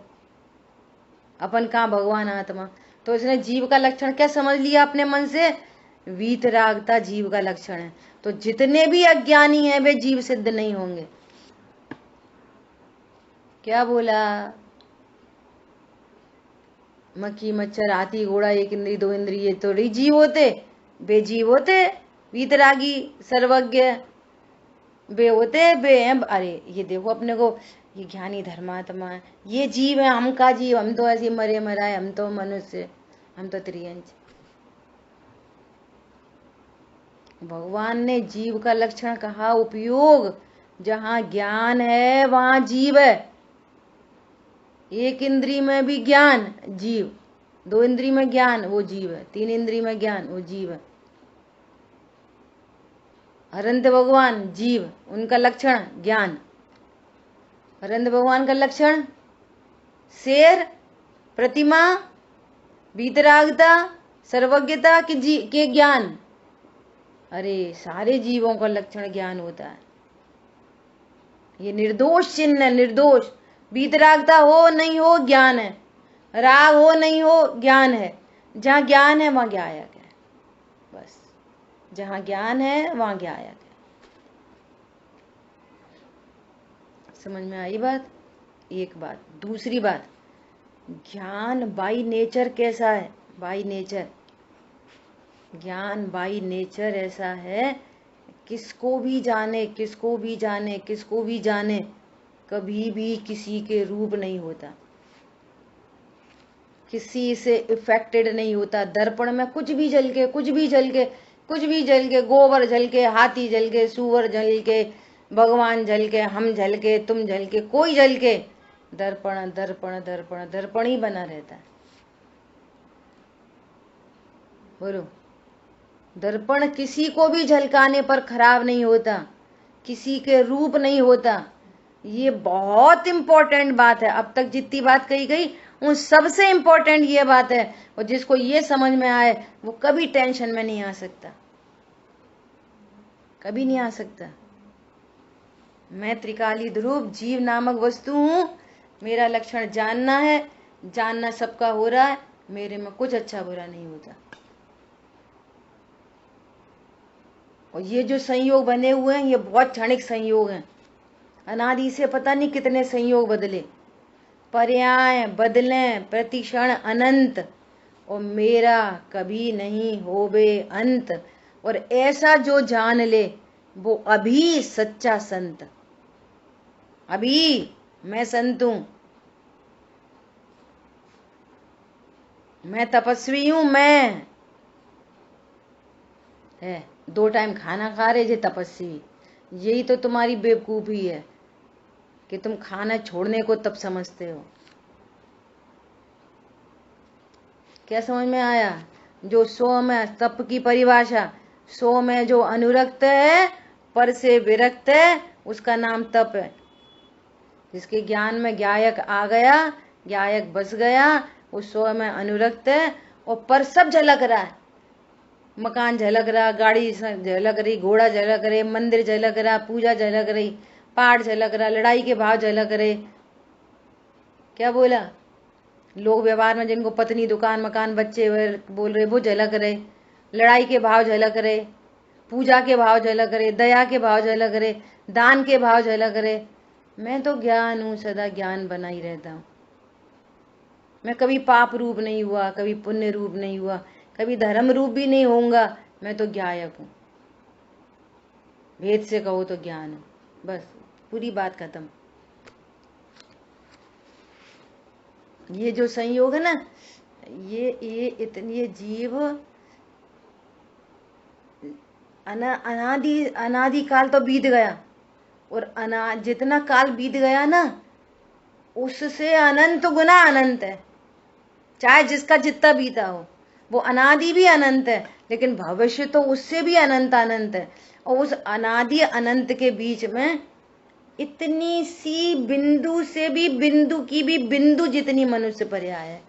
अपन कहाँ भगवान आत्मा। तो इसने जीव का लक्षण क्या समझ लिया अपने मन से? वीतरागता जीव का लक्षण है। तो जितने भी अज्ञानी हैं वे जीव सिद्ध नहीं होंगे। क्या बोला? मक्खी मच्छर हाथी घोड़ा एक इंद्री दो इंद्री ये थोड़ी जीव होते, वे जीव होते। वीतरागी सर्वज्ञ वे होते, वे हैं। अरे ये देखो अपने को, ये ज्ञानी धर्मात्मा है, ये जीव है, हम का जीव, हम तो ऐसे मरे मराए, हम तो मनुष्य, हम तो त्रियंच। भगवान ने जीव का लक्षण कहा उपयोग, जहां ज्ञान है वहां जीव है। एक इंद्री में भी ज्ञान, जीव। 2 इंद्री में ज्ञान, वो जीव है। 3 इंद्री में ज्ञान, वो जीव है। अनंत भगवान जीव, उनका लक्षण ज्ञान। अनंत भगवान का लक्षण शेर, प्रतिमा, वीतरागता, सर्वज्ञता के ज्ञान। अरे सारे जीवों का लक्षण ज्ञान होता है। ये निर्दोष चिन्ह है, निर्दोष। वीतरागता हो नहीं हो ज्ञान है, राग हो नहीं हो ज्ञान है। जहां ज्ञान है वहां ज्ञायक है, बस। जहां ज्ञान है वहां ज्ञायक है। समझ में आई बात? एक बात। दूसरी बात, ज्ञान बाई नेचर कैसा है? बाई नेचर, ज्ञान बाई नेचर ऐसा है, किसको भी जाने, किसको भी जाने, किसको भी जाने, कभी भी किसी के रूप नहीं होता, किसी से इफेक्टेड नहीं होता। दर्पण में कुछ भी जल के, कुछ भी जल के, कुछ भी जल के, गोबर जल के, हाथी जल के, सूअर जल के, भगवान जल के, हम जल के, तुम जल के, कोई जल के, दर्पण दर्पण दर्पण दर्पण ही बना रहता है। बोलो, दर्पण किसी को भी झलकाने पर खराब नहीं होता, किसी के रूप नहीं होता। ये बहुत इंपॉर्टेंट बात है। अब तक जितनी बात कही गई उन सबसे इंपॉर्टेंट ये बात है, और जिसको ये समझ में आए वो कभी टेंशन में नहीं आ सकता, कभी नहीं आ सकता। मैं त्रिकाली ध्रुव जीव नामक वस्तु हूं, मेरा लक्षण जानना है, जानना सबका हो रहा है, मेरे में कुछ अच्छा बुरा नहीं होता। और ये जो संयोग बने हुए हैं ये बहुत क्षणिक संयोग हैं। अनादि से पता नहीं कितने संयोग बदले, पर्याय बदले प्रतिक्षण अनंत, और मेरा कभी नहीं होवे अंत। और ऐसा जो जान ले वो अभी सच्चा संत। अभी मैं संत हूं, मैं तपस्वी हूं, मैं है 2 टाइम खाना खा रहे जे तपस्वी। यही तो तुम्हारी बेवकूफी है कि तुम खाना छोड़ने को तप समझते हो। क्या समझ में आया? जो सो में तप की परिभाषा, सो में जो अनुरक्त है, पर से विरक्त है, उसका नाम तप है। जिसके ज्ञान में ज्ञायक आ गया, ज्ञायक बस गया, उस सो में अनुरक्त है, और पर सब झलक रहा है। मकान झलक रहा, गाड़ी झलक रही, घोड़ा झलक रहे, मंदिर झलक रहा, पूजा झलक रही, पाठ झलक रहा, लड़ाई के भाव झलक रहे। क्या बोला? लोग व्यवहार में जिनको पत्नी, दुकान, मकान, बच्चे बोल रहे, वो झलक रहे। लड़ाई के भाव झलक रहे, पूजा के भाव झलक रहे, दया के भाव झलक रहे, दान के भाव झलक रहे। मैं तो ज्ञान हूं, सदा ज्ञान बना ही रहता हूं। मैं कभी पाप रूप नहीं हुआ, कभी पुण्य रूप नहीं हुआ, कभी धर्म रूप भी नहीं होऊंगा। मैं तो ज्ञायक हूं। भेद से कहो तो ज्ञान है, बस पूरी बात खत्म। ये जो संयोग है ना, ये जीव अनादि काल तो बीत गया, और जितना काल बीत गया ना, उससे अनंत गुना अनंत है। चाहे जिसका जितना बीता हो, वो अनादि भी अनंत है, लेकिन भविष्य तो उससे भी अनंत अनंत है। और उस अनादि अनंत के बीच में इतनी सी बिंदु से भी बिंदु की भी बिंदु जितनी मनुष्य पर्याय है,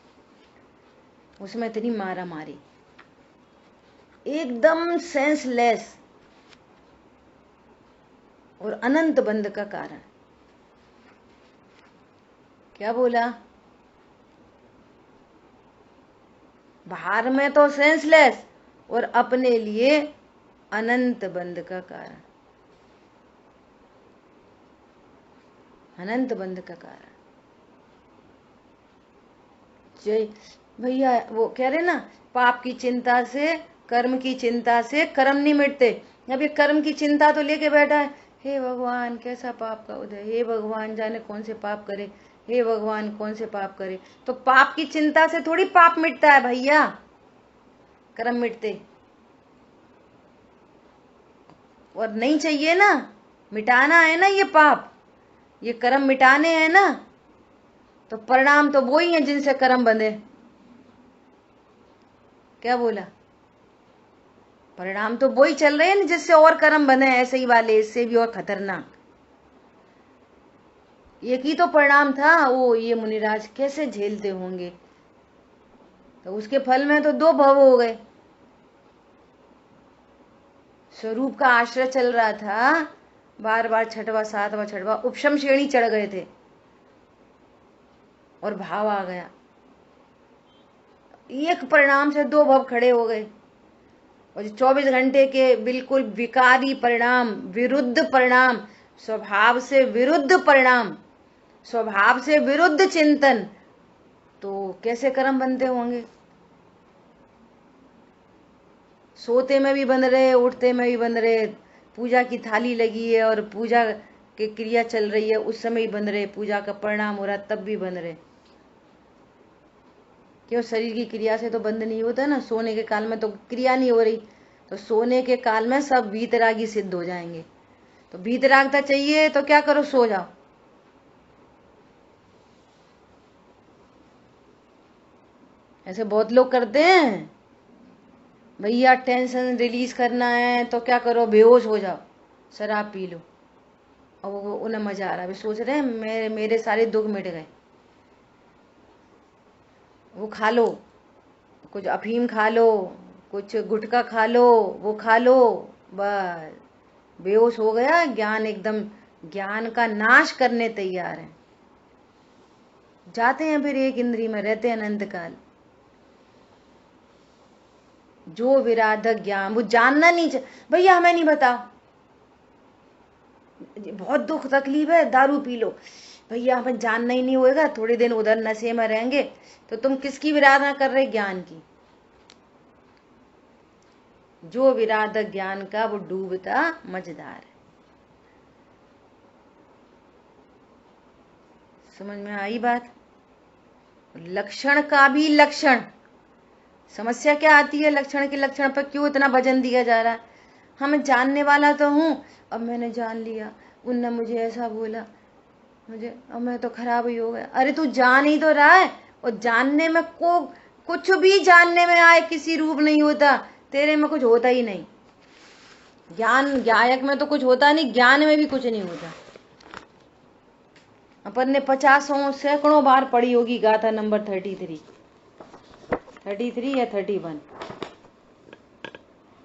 उसमें इतनी मारा मारी, एकदम सेंसलेस और अनंत बंध का कारण। क्या बोला? बाहर में तो सेंसलेस और अपने लिए अनंत बंध का कारण, अनंत बंध का कारण। जय भैया, वो कह रहे ना, पाप की चिंता से, कर्म की चिंता से कर्म नहीं मिटते। अब ये कर्म की चिंता तो लेके बैठा है, हे भगवान कैसा पाप का उदय, हे भगवान जाने कौन से पाप करे, हे भगवान कौन से पाप करे। तो पाप की चिंता से थोड़ी पाप मिटता है भैया, कर्म मिटते। और नहीं चाहिए ना, मिटाना है ना ये पाप, ये कर्म मिटाने हैं ना, तो परिणाम तो वो ही है जिनसे कर्म बंधे। क्या बोला? परिणाम तो वो ही चल रहे हैं जिससे और कर्म बने, ऐसे ही वाले, इससे भी और खतरनाक। एक ही तो परिणाम था, वो ये मुनिराज कैसे झेलते होंगे, तो उसके फल में तो 2 भव हो गए। स्वरूप का आश्रय चल रहा था, बार बार 6वां 7वां 6वां उपशम श्रेणी चढ़ गए थे और भाव आ गया। एक परिणाम से 2 भव खड़े हो गए। और 24 घंटे के बिल्कुल विकारी परिणाम, विरुद्ध परिणाम, स्वभाव से विरुद्ध परिणाम, स्वभाव से विरुद्ध चिंतन, तो कैसे कर्म बनते होंगे। सोते में भी बन रहे, उठते में भी बन रहे, पूजा की थाली लगी है और पूजा की क्रिया चल रही है, उस समय ही बन रहे, पूजा का परिणाम हो रहा तब भी बन रहे। क्यों? शरीर की क्रिया से तो बंद नहीं होता ना। सोने के काल में तो क्रिया नहीं हो रही, तो सोने के काल में सब वीतरागी सिद्ध हो जाएंगे। तो वीतरागता चाहिए तो क्या करो, सो जाओ। ऐसे बहुत लोग करते हैं, भैया टेंशन रिलीज करना है तो क्या करो, बेहोश हो जाओ, शराब पी लो, और वो उन्हें मजा आ रहा है, वे सोच रहे हैं मेरे सारे दुख मिट गए। वो खा लो, कुछ अफीम खा लो, कुछ गुटखा खा लो, वो खा लो, बस बेहोश हो गया। ज्ञान एकदम, ज्ञान का नाश करने तैयार है। जाते हैं फिर एक इंद्री में, रहते हैं अनंत काल। जो विराधक ज्ञान, वो जानना नहीं भैया हमें नहीं बताओ, बहुत दुख तकलीफ है, दारू पी लो, भैया हमें जानना ही नहीं होएगा, थोड़े दिन उधर नशे में रहेंगे। तो तुम किसकी विराधना कर रहे? ज्ञान की। जो विराधक ज्ञान का, वो डूबता मझधार है। समझ में आई बात? लक्षण का भी लक्षण, समस्या क्या आती है? लक्षण के लक्षण पर क्यों इतना वजन दिया जा रहा है? हमें जानने वाला तो हूं, अब मैंने जान लिया, उनने मुझे ऐसा बोला, मुझे अब मैं तो खराब ही हो गया। अरे तू जान ही तो रहा है, और जानने में कुछ भी जानने में आए किसी रूप नहीं होता, तेरे में कुछ होता ही नहीं। ज्ञान ज्ञायक में तो कुछ होता नहीं, ज्ञान में भी कुछ नहीं होता। अपन ने 50 सैकड़ों बार पढ़ी होगी गाथा नंबर 33 या 31।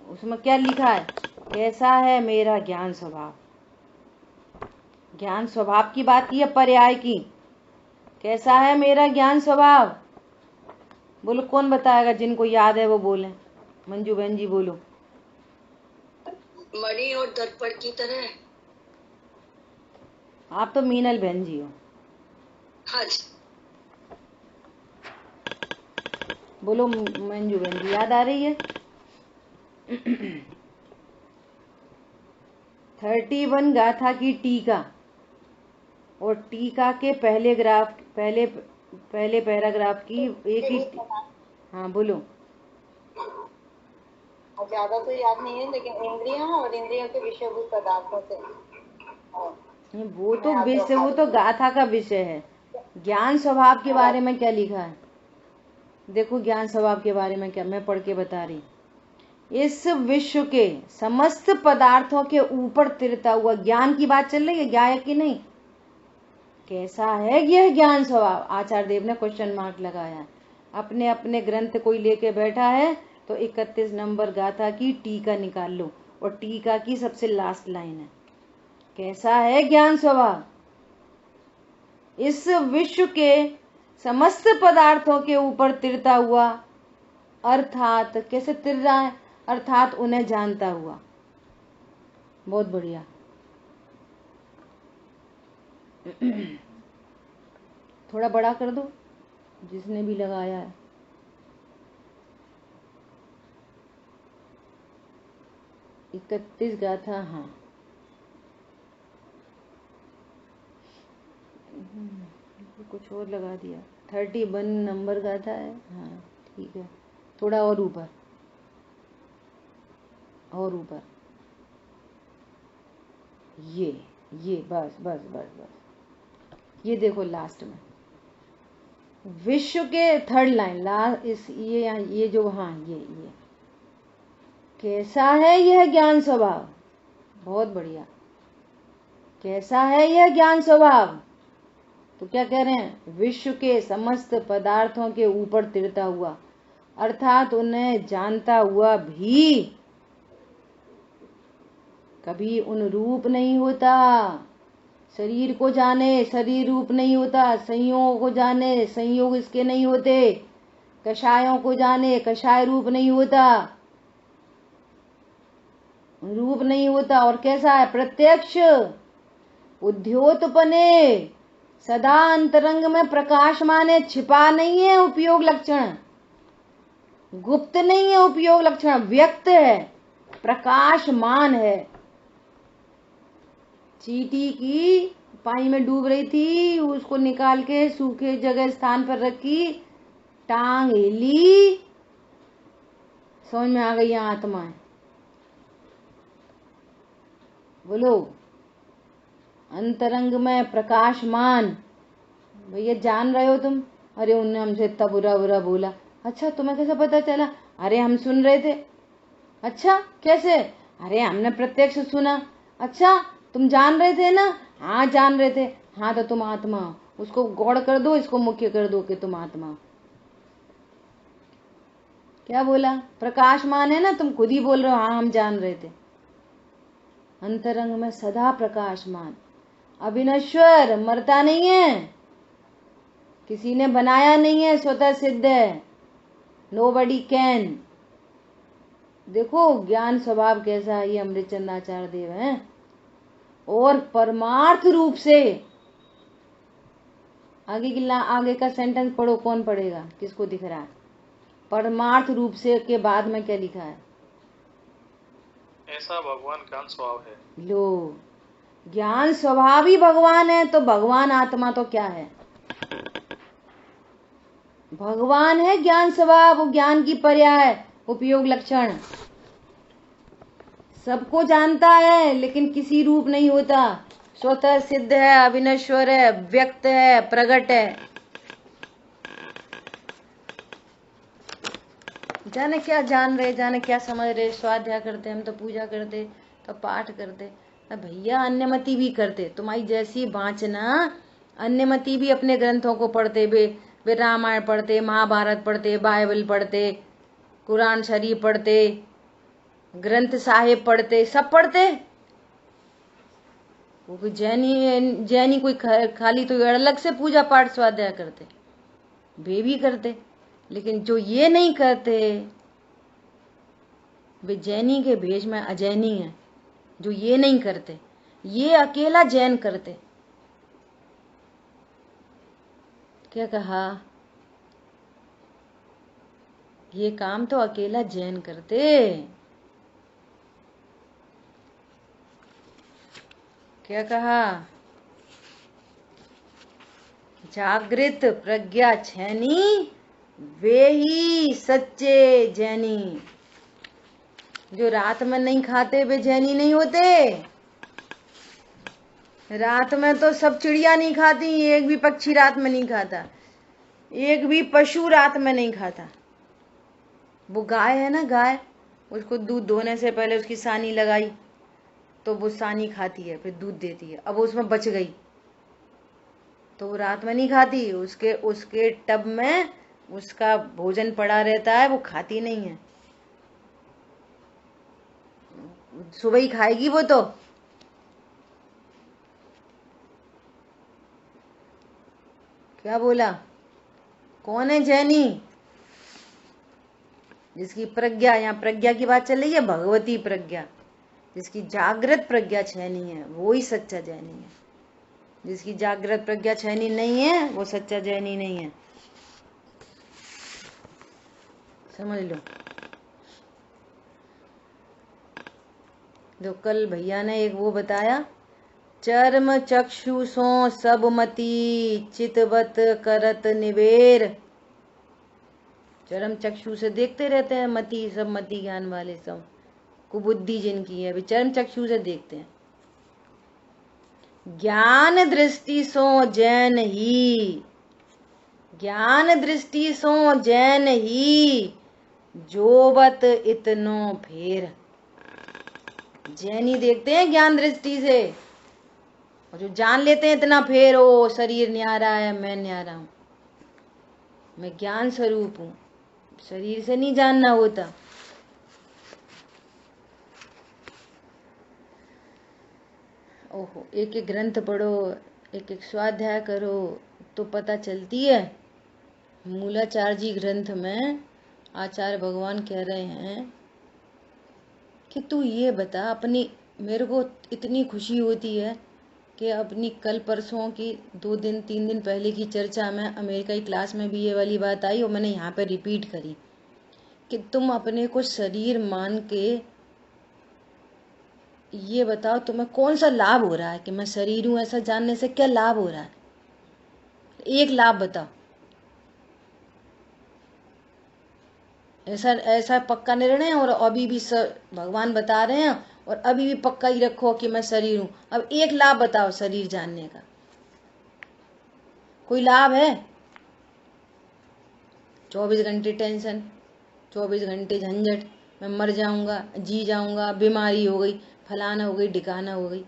उसमें क्या लिखा है? कैसा है मेरा ज्ञान स्वभाव। ज्ञान स्वभाव की बात की है, पर्याय की। कैसा है मेरा ज्ञान स्वभाव? बोलो, कौन बताएगा? जिनको याद है वो बोले। मंजू बहन जी बोलो। मणि और दर्पण की तरह। आप तो मीनल बहन जी हो। हाँ जी। बोलो मंजू बहन जी, याद आ रही है? 31 गाथा की टीका, और टीका के पहले पैराग्राफ की एक ही। हाँ बोलो। ज्यादा तो याद नहीं है, लेकिन इंद्रियों और इंद्रियों के विषयभूत पदार्थों से। वो तो विषय, वो तो गाथा का विषय है। ज्ञान स्वभाव के बारे में क्या लिखा है? देखो ज्ञान स्वभाव के बारे में क्या, मैं पढ़ के बता रही। इस विश्व के समस्त पदार्थों के ऊपर तिरता हुआ, ज्ञान की बात चल रही है, ज्ञान की नहीं। कैसा है यह ज्ञान स्वभाव? आचार्य देव ने क्वेश्चन मार्क लगाया है। अपने अपने ग्रंथ कोई लेके बैठा है तो 31 नंबर गाथा की टीका निकाल लो, और टीका की सबसे लास्ट लाइन है, कैसा है ज्ञान स्वभाव? इस विश्व के समस्त पदार्थों के ऊपर तिरता हुआ, अर्थात कैसे तिर रहा है? अर्थात उन्हें जानता हुआ। बहुत बढ़िया। थोड़ा बड़ा कर दो जिसने भी लगाया है। इकतीस गाथा, हाँ कुछ और लगा दिया। 31 नंबर गाथा है, हाँ ठीक है। थोड़ा और ऊपर, और ऊपर, ये बस बस बस बस। ये देखो लास्ट में विश्व के थर्ड लाइन लास्ट, इस ये जो, हाँ ये कैसा है यह ज्ञान स्वभाव? बहुत बढ़िया। कैसा है यह ज्ञान स्वभाव? तो क्या कह रहे हैं? विश्व के समस्त पदार्थों के ऊपर तिरता हुआ, अर्थात उन्हें जानता हुआ भी कभी उन रूप नहीं होता। शरीर को जाने, शरीर रूप नहीं होता। संयोगों को जाने, संयोग इसके नहीं होते। कषायों को जाने, कषाय रूप नहीं होता, रूप नहीं होता। और कैसा है? प्रत्यक्ष उद्योतपने, सदा अंतरंग में प्रकाशमान है, छिपा नहीं है, उपयोग लक्षण, गुप्त नहीं है, उपयोग लक्षण व्यक्त है, प्रकाशमान है। चींटी की पानी में डूब रही थी, उसको निकाल के सूखे जगह स्थान पर रखी, टांग हिली, समझ में आ गई यहाँ आत्मा है। बोलो, अंतरंग में प्रकाशमान। भैया जान रहे हो तुम? अरे उनने हमसे इतना बुरा बुरा बोला। अच्छा तुम्हें कैसे पता चला? अरे हम सुन रहे थे। अच्छा कैसे? अरे हमने प्रत्यक्ष सुना। अच्छा तुम जान रहे थे ना? हाँ जान रहे थे। हाँ तो तुम आत्मा हो। उसको गौड़ कर दो, इसको मुख्य कर दो कि तुम आत्मा हो। क्या बोला? प्रकाशमान है ना, तुम खुद ही बोल रहे हो हाँ हम जान रहे थे। अंतरंग में सदा प्रकाशमान, अविनश्वर, मरता नहीं है, किसी ने बनाया नहीं है, स्वतः सिद्ध है, नोबडी कैन। देखो ज्ञान स्वभाव कैसा है, ये अमृतचंद आचार्य देव हैं। और परमार्थ रूप से, आगे का सेंटेंस पढ़ो, कौन पढ़ेगा? किसको दिख रहा है? परमार्थ रूप से के बाद में क्या लिखा है? ऐसा भगवान ज्ञान स्वभाव है। लो, ज्ञान स्वभाव ही भगवान है, तो भगवान आत्मा तो क्या है? भगवान है ज्ञान स्वभाव, ज्ञान की पर्याय, उपयोग लक्षण, सबको जानता है लेकिन किसी रूप नहीं होता, स्वतः सिद्ध है, अविनश्वर है, व्यक्त है, प्रगट है। जाने क्या जान रहे, जाने क्या समझ रहे। स्वाध्याय करते, हम तो पूजा करते, तो पाठ करते, भैया अन्यमति भी करते, तुम्हारी जैसी वांचना। अन्यमति भी अपने ग्रंथों को पढ़ते, वे रामायण पढ़ते, महाभारत पढ़ते, बाइबल पढ़ते, कुरान शरीफ पढ़ते, ग्रंथ साहिब पढ़ते, सब पढ़ते। वो जैनी कोई खाली तो अलग से पूजा पाठ स्वाध्याय करते, वे भी करते। लेकिन जो ये नहीं करते, वे जैनी के भेष में अजैनी है। जो ये नहीं करते, ये अकेला जैन करते। क्या कहा? ये काम तो अकेला जैन करते। क्या कहा? जागृत प्रज्ञा छैनी, वे ही सच्चे जैनी। जो रात में नहीं खाते वे जैनी नहीं होते। रात में तो सब चिड़िया नहीं खाती, एक भी पक्षी रात में नहीं खाता, एक भी पशु रात में नहीं खाता। वो गाय है ना, गाय, उसको दूध धोने से पहले उसकी सानी लगाई तो वो सानी खाती है, फिर दूध देती है। अब उसमें बच गई तो वो रात में नहीं खाती, उसके उसके टब में उसका भोजन पड़ा रहता है, वो खाती नहीं है, सुबह ही खाएगी वो। तो क्या बोला? कौन है जैनी? जिसकी प्रज्ञा, यहाँ प्रज्ञा की बात चल रही है, भगवती प्रज्ञा, जिसकी जागृत प्रज्ञा छैनी है वो ही सच्चा जैनी है। जिसकी जागृत प्रज्ञा छैनी नहीं है वो सच्चा जैनी नहीं है, समझ लो। जो कल भैया ने एक वो बताया, चर्म चक्षुषों सब मति चितवत करत निवेर। चरम चक्षु से देखते रहते हैं मति, सब मति ज्ञान वाले, सब कुबुद्धि जिनकी है, चरम चक्षु से देखते हैं। ज्ञान दृष्टि सो जैन ही, ज्ञान दृष्टि सो जैन ही जोवत इतनो फेर। जैनी देखते हैं ज्ञान दृष्टि से, और जो जान लेते हैं इतना फेर, ओ शरीर न्यारा है, मैं न्यारा हूं, मैं ज्ञान स्वरूप हूं, शरीर से नहीं जानना होता। ओहो, एक एक ग्रंथ पढ़ो, एक एक स्वाध्याय करो तो पता चलती है। मूलाचार्य जी ग्रंथ में आचार्य भगवान कह रहे हैं कि तू ये बता, अपनी, मेरे को इतनी खुशी होती है कि अपनी कल परसों की 2 दिन 3 दिन पहले की चर्चा में अमेरिका की क्लास में भी ये वाली बात आई और मैंने यहाँ पे रिपीट करी कि तुम अपने को शरीर मान के ये बताओ तुम्हें कौन सा लाभ हो रहा है कि मैं शरीर हूं, ऐसा जानने से क्या लाभ हो रहा है? एक लाभ बताओ। ऐसा ऐसा पक्का निर्णय, और अभी भी भगवान बता रहे हैं, और अभी भी पक्का ही रखो कि मैं शरीर हूं। अब एक लाभ बताओ शरीर जानने का, कोई लाभ है? 24 घंटे टेंशन, 24 घंटे झंझट, मैं मर जाऊंगा, जी जाऊंगा, बीमारी हो गई, फलाना हो गई, ढिकाना हो गई,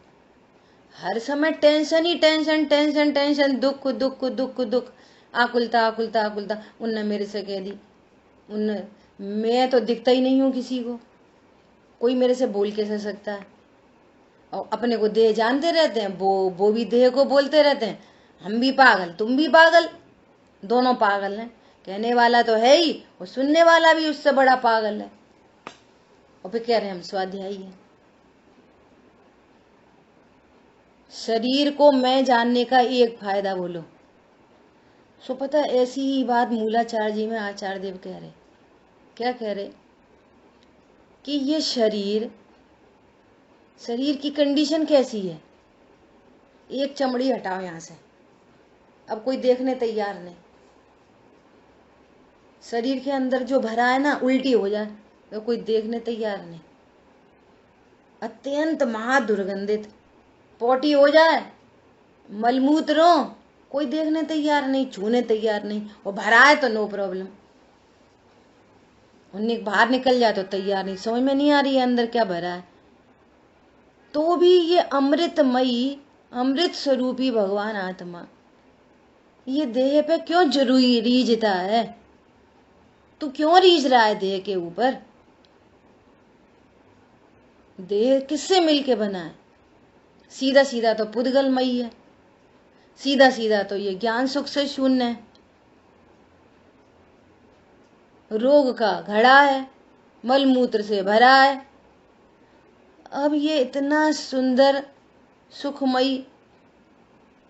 हर समय टेंशन ही टेंशन, टेंशन टेंशन, दुख दुख दुख दुख, आकुलता आकुलता आकुलता। उनने मेरे से कह दी, उनने, मैं तो दिखता ही नहीं हूं किसी को, कोई मेरे से बोल कैसे सकता है? और अपने को देह जानते रहते हैं, वो भी देह को बोलते रहते हैं, हम भी पागल तुम भी पागल, दोनों पागल हैं। कहने वाला तो है ही, और सुनने वाला भी उससे बड़ा पागल है, और फिर कह रहे हैं हम स्वाध्यायी हैं। शरीर को मैं जानने का एक फायदा बोलो, सो पता ऐसी ही बात मूलाचार्य जी में आचार्य देव कह रहे, क्या कह रहे कि ये शरीर की कंडीशन कैसी है? एक चमड़ी हटाओ यहां से, अब कोई देखने तैयार नहीं, शरीर के अंदर जो भरा है ना उल्टी हो जाए तो कोई देखने तैयार नहीं, अत्यंत महादुर्गंधित, पोटी हो जाए, मलमूत्र हो, कोई देखने तैयार नहीं, छूने तैयार नहीं, और भरा है तो नो प्रॉब्लम, बाहर निकल जाए तो तैयार नहीं, समझ में नहीं आ रही है अंदर क्या भरा है। तो भी ये अमृतमयी, अमृत स्वरूपी भगवान आत्मा ये देह पे क्यों जरूरी रीझता है? तू क्यों रीझ रहा है देह के ऊपर? देह किससे मिलके बना है? सीधा सीधा तो पुद्गलमयी है, सीधा सीधा तो ये ज्ञान सुख से शून्य है, रोग का घड़ा है, मलमूत्र से भरा है। अब ये इतना सुंदर सुखमयी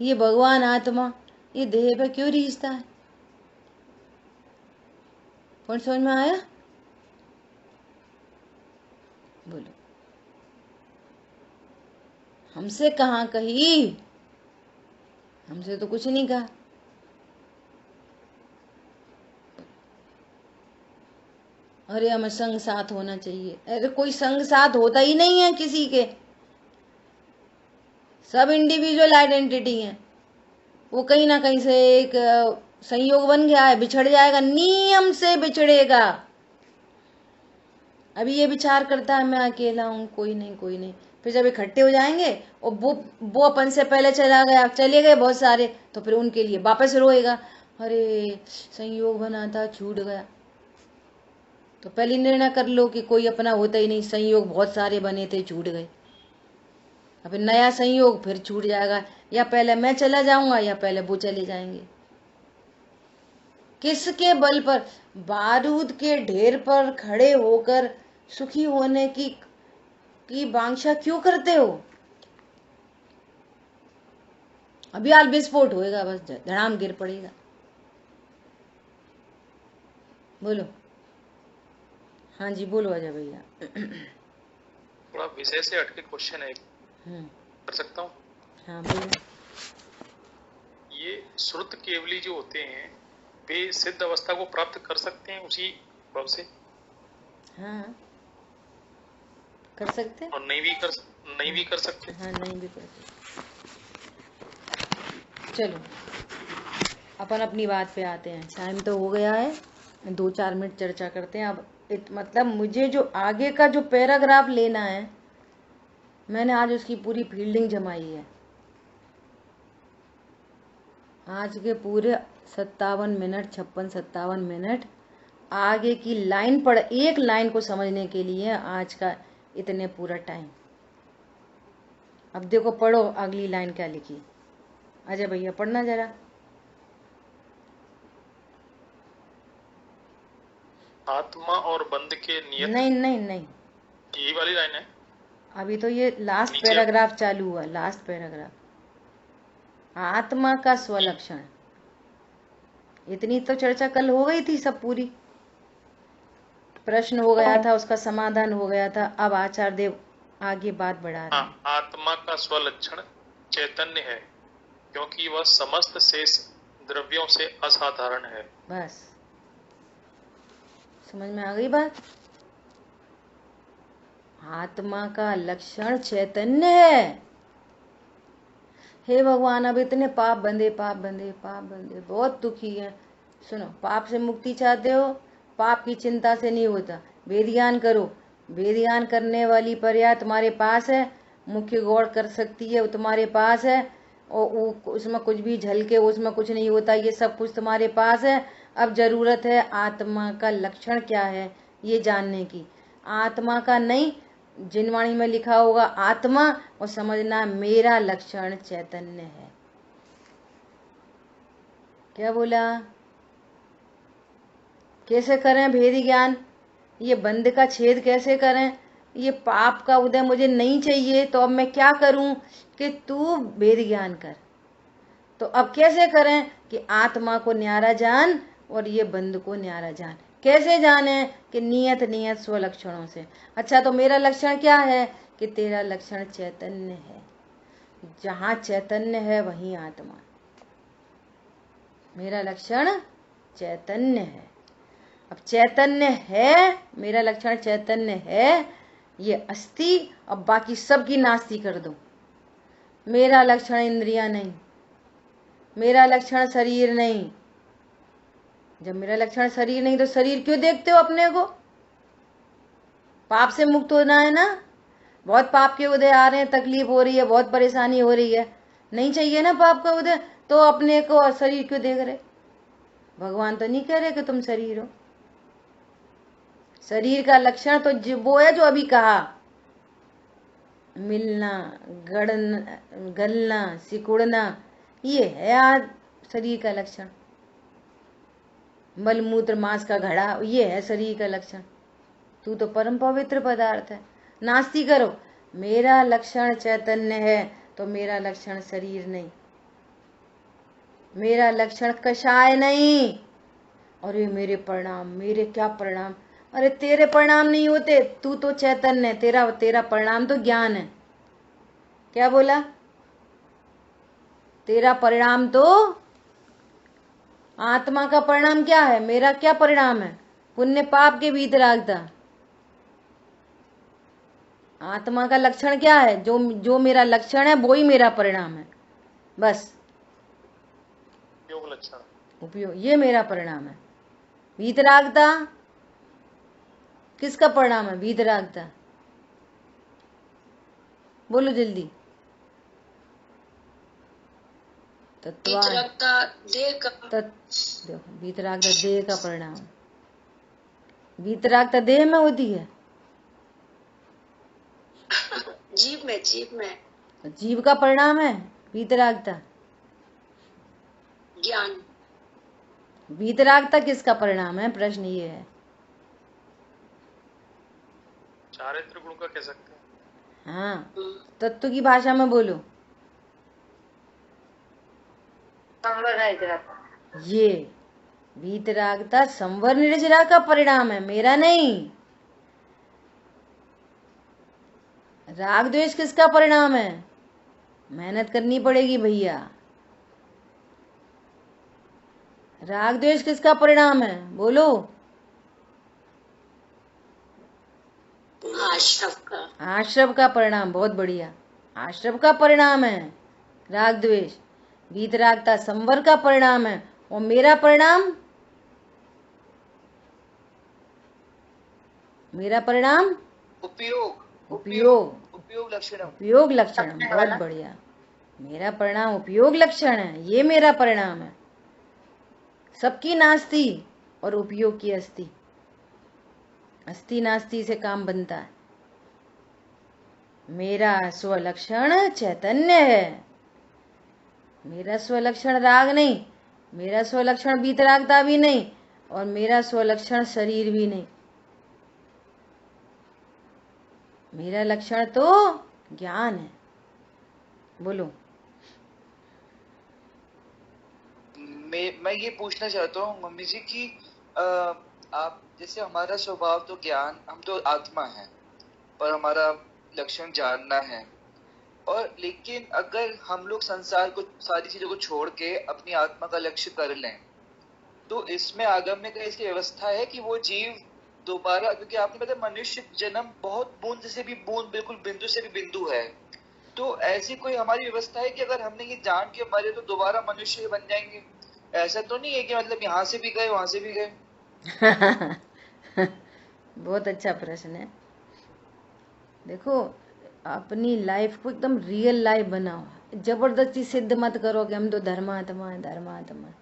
ये भगवान आत्मा ये देह पे क्यों रीझता है? कौन समझ में आया? बोलो। हमसे कहाँ कही, हमसे तो कुछ नहीं कहा। अरे हमें संग साथ होना चाहिए, अरे कोई संग साथ होता ही नहीं है किसी के, सब इंडिविजुअल आइडेंटिटी है। वो कहीं ना कहीं से एक संयोग बन गया है, बिछड़ जाएगा, नियम से बिछड़ेगा। अभी ये विचार करता है मैं अकेला हूँ, कोई नहीं कोई नहीं। फिर जब इकट्ठे हो जाएंगे और वो अपन से पहले चले गए बहुत सारे, तो फिर उनके लिए वापस रोएगा, अरे संयोग बना था छूट गया। तो पहले निर्णय कर लो कि कोई अपना होता ही नहीं, संयोग बहुत सारे बने थे छूट गए। अब नया संयोग फिर छूट जाएगा, या पहले मैं चला जाऊंगा या पहले वो चले जाएंगे। किसके बल पर? बारूद के ढेर पर खड़े होकर सुखी होने की वांछा क्यों करते हो? अभी आज विस्फोट होएगा, बस धड़ाम गिर पड़ेगा। बोलो। हाँ जी बोलो अजय भैया। थोड़ा विषय से हटके क्वेश्चन है, कर सकता हूँ? हाँ बोलो। ये श्रुत केवली जो होते हैं वे सिद्ध अवस्था को प्राप्त कर सकते हैं उसी भाव से? हाँ कर सकते हैं। और नहीं भी कर सकते। हाँ नहीं भी कर सकते। चलो अपन अपनी बात पे आते हैं, टाइम तो हो गया है, 2-4 मिनट चर्चा करते हैं। अब मतलब मुझे जो आगे का जो पैराग्राफ लेना है, मैंने आज उसकी पूरी फील्डिंग जमाई है। आज के पूरे 57 मिनट 56-57 मिनट आगे की लाइन पढ़, एक लाइन को समझने के लिए आज का इतने पूरा टाइम। अब देखो पढ़ो अगली लाइन क्या लिखी। अजय भैया पढ़ना जरा। आत्मा और बंध के नियत। नहीं नहीं नहीं, यही वाली लाइन है। अभी तो ये लास्ट पैराग्राफ चालू हुआ, लास्ट पैराग्राफ। आत्मा का स्वलक्षण, इतनी तो चर्चा कल हो गई थी सब पूरी। प्रश्न हो गया था, उसका समाधान हो गया था। अब आचार्य देव आगे बात बढ़ा रहे हैं। आत्मा का स्वलक्षण चैतन्य है क्योंकि वह समस्त शेष द्रव्यों से असाधारण है। बस समझ में आ गई बात। आत्मा का लक्षण चैतन्य है। हे भगवान, अब इतने पाप बंधे बहुत दुखी है। सुनो, पाप से मुक्ति चाहते हो, पाप की चिंता से नहीं होता, वेद ज्ञान करो। वेद ज्ञान करने वाली पर्याय तुम्हारे पास है, मुख्य गौड़ कर सकती है वो तुम्हारे पास है, और उसमें कुछ भी झलके उसमें कुछ नहीं होता, ये सब कुछ तुम्हारे पास है। अब जरूरत है आत्मा का लक्षण क्या है ये जानने की। आत्मा का नहीं, जिनवाणी में लिखा होगा आत्मा, और समझना मेरा लक्षण चैतन्य है। क्या बोला? कैसे करें भेद ज्ञान? ये बंध का छेद कैसे करें? ये पाप का उदय मुझे नहीं चाहिए, तो अब मैं क्या करूं कि तू भेद ज्ञान कर। तो अब कैसे करें कि आत्मा को न्यारा जान और ये बंध को न्यारा जान। कैसे जाने? कि नियत स्वलक्षणों से। अच्छा, तो मेरा लक्षण क्या है? कि तेरा लक्षण चैतन्य है। जहां चैतन्य है वहीं आत्मा। मेरा लक्षण चैतन्य है। अब चैतन्य है, मेरा लक्षण चैतन्य है, ये अस्थि, अब बाकी सब की नास्ती कर दो। मेरा लक्षण इंद्रियां नहीं, मेरा लक्षण शरीर नहीं। जब मेरा लक्षण शरीर नहीं तो शरीर क्यों देखते हो अपने को? पाप से मुक्त होना है ना। बहुत पाप के उदय आ रहे हैं, तकलीफ हो रही है, बहुत परेशानी हो रही है, नहीं चाहिए ना पाप का उदय, तो अपने को शरीर क्यों देख रहे? भगवान तो नहीं कह रहे कि तुम शरीर हो। शरीर का लक्षण तो वो है जो अभी कहा, मिलना, गलना, सिकुड़ना, ये है आज शरीर का लक्षण। मलमूत्र मांस का घड़ा, ये है शरीर का लक्षण। तू तो परम पवित्र पदार्थ है। नास्ती करो। मेरा लक्षण चैतन्य है तो मेरा लक्षण शरीर नहीं, मेरा लक्षण कषाय नहीं। और ये मेरे परिणाम, मेरे क्या परिणाम? अरे तेरे परिणाम नहीं होते, तू तो चैतन्य है, तेरा परिणाम तो ज्ञान है। क्या बोला? तेरा परिणाम तो आत्मा का परिणाम क्या है? मेरा क्या परिणाम है? पुण्य पाप के वीतरागता। आत्मा का लक्षण क्या है? जो मेरा लक्षण है वो ही मेरा परिणाम है। बस उपयोग लक्षण, उपयोग, ये मेरा परिणाम है। वीतरागता, किसका परिणाम है? वीतरागता। बोलो जल्दी। वीतरागता देह का। देखो, वीतरागता देह का परिणाम। वीतरागता देह में होती है? जीव में। जीव का परिणाम है वीतरागता। ज्ञान। वीतरागता किसका परिणाम है? प्रश्न ये है। चारित्र गुण का कह सकते हैं। हाँ, तत्व की भाषा में बोलो। ये वीतरागता संवर निर्जरा का परिणाम है, मेरा नहीं। राग द्वेष किसका परिणाम है? मेहनत करनी पड़ेगी भैया। राग द्वेष किसका परिणाम है? बोलो। आश्रव का परिणाम। बहुत बढ़िया, आश्रव का परिणाम है राग द्वेष। वीतरागता संवर का परिणाम है। और मेरा परिणाम? मेरा परिणाम उपयोग लक्षण। बहुत बढ़िया, मेरा परिणाम उपयोग लक्षण है। ये मेरा परिणाम है। सबकी नास्ती और उपयोग की अस्ति। अस्ति नास्ती से काम बनता है। मेरा स्वलक्षण चैतन्य है। मेरा स्वलक्षण राग नहीं, मेरा स्वलक्षण वीतरागता भी नहीं, और मेरा स्वलक्षण शरीर भी नहीं। मेरा लक्षण तो ज्ञान है। बोलो। मैं ये पूछना चाहता हूँ मम्मी जी कि आप जैसे हमारा स्वभाव तो ज्ञान, हम तो आत्मा है, पर हमारा लक्षण जानना है। और लेकिन अगर हम लोग संसार को, सारी चीजों को छोड़ के अपनी आत्मा का लक्ष्य कर लें, तो इसमें आगम्य का इसकी व्यवस्था है कि वो जीव दोबारा, क्योंकि आपने बताया मनुष्य जन्म बहुत बूंद से भी बूंद, बिल्कुल बिंदु से भी बिंदु है, तो ऐसी कोई हमारी व्यवस्था है कि अगर हमने ये जान के मरे तो दोबारा मनुष्य बन जाएंगे? ऐसा तो नहीं है कि मतलब यहाँ से भी गए वहां से भी गए? बहुत अच्छा प्रश्न है। देखो, अपनी लाइफ को एकदम रियल लाइफ बनाओ। जबरदस्ती सिद्ध मत करो कि हम तो धर्मात्मा है, धर्मात्मा है।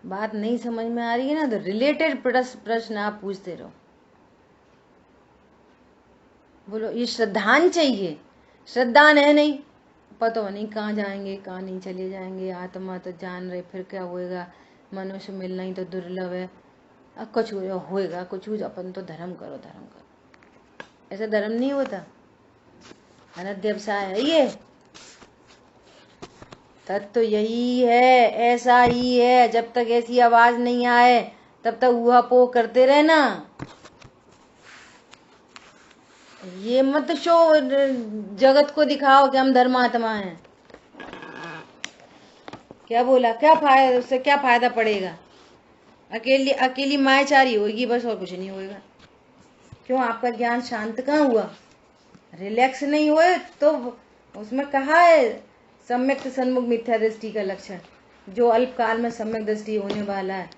बात नहीं समझ में आ रही है ना, तो रिलेटेड प्रश्न आप पूछते रहो। बोलो, ये श्रद्धान चाहिए। श्रद्धान है नहीं, पता नहीं कहाँ जाएंगे कहाँ नहीं चले जाएंगे। आत्मा तो जान रहे, फिर क्या होएगा, मनुष्य मिलना ही तो दुर्लभ है। अब कुछ होएगा कुछ, अपन तो धर्म करो धर्म करो। ऐसा धर्म नहीं होता, अनध्यवसाय है ये। तत्व तो यही है, ऐसा ही है। जब तक ऐसी आवाज नहीं आए तब तक ऊहापोह करते रहना। ये मत शो जगत को दिखाओ कि हम धर्मात्मा हैं। क्या बोला? क्या फायदा, उससे क्या फायदा पड़ेगा? अकेली मायाचारी होगी बस, और कुछ नहीं होएगा। क्यों? आपका ज्ञान शांत कहाँ हुआ? रिलैक्स नहीं हुए तो उसमें कहा है सम्यक सन्मुख मिथ्या दृष्टि का लक्षण। जो अल्प काल में सम्यक दृष्टि होने वाला है,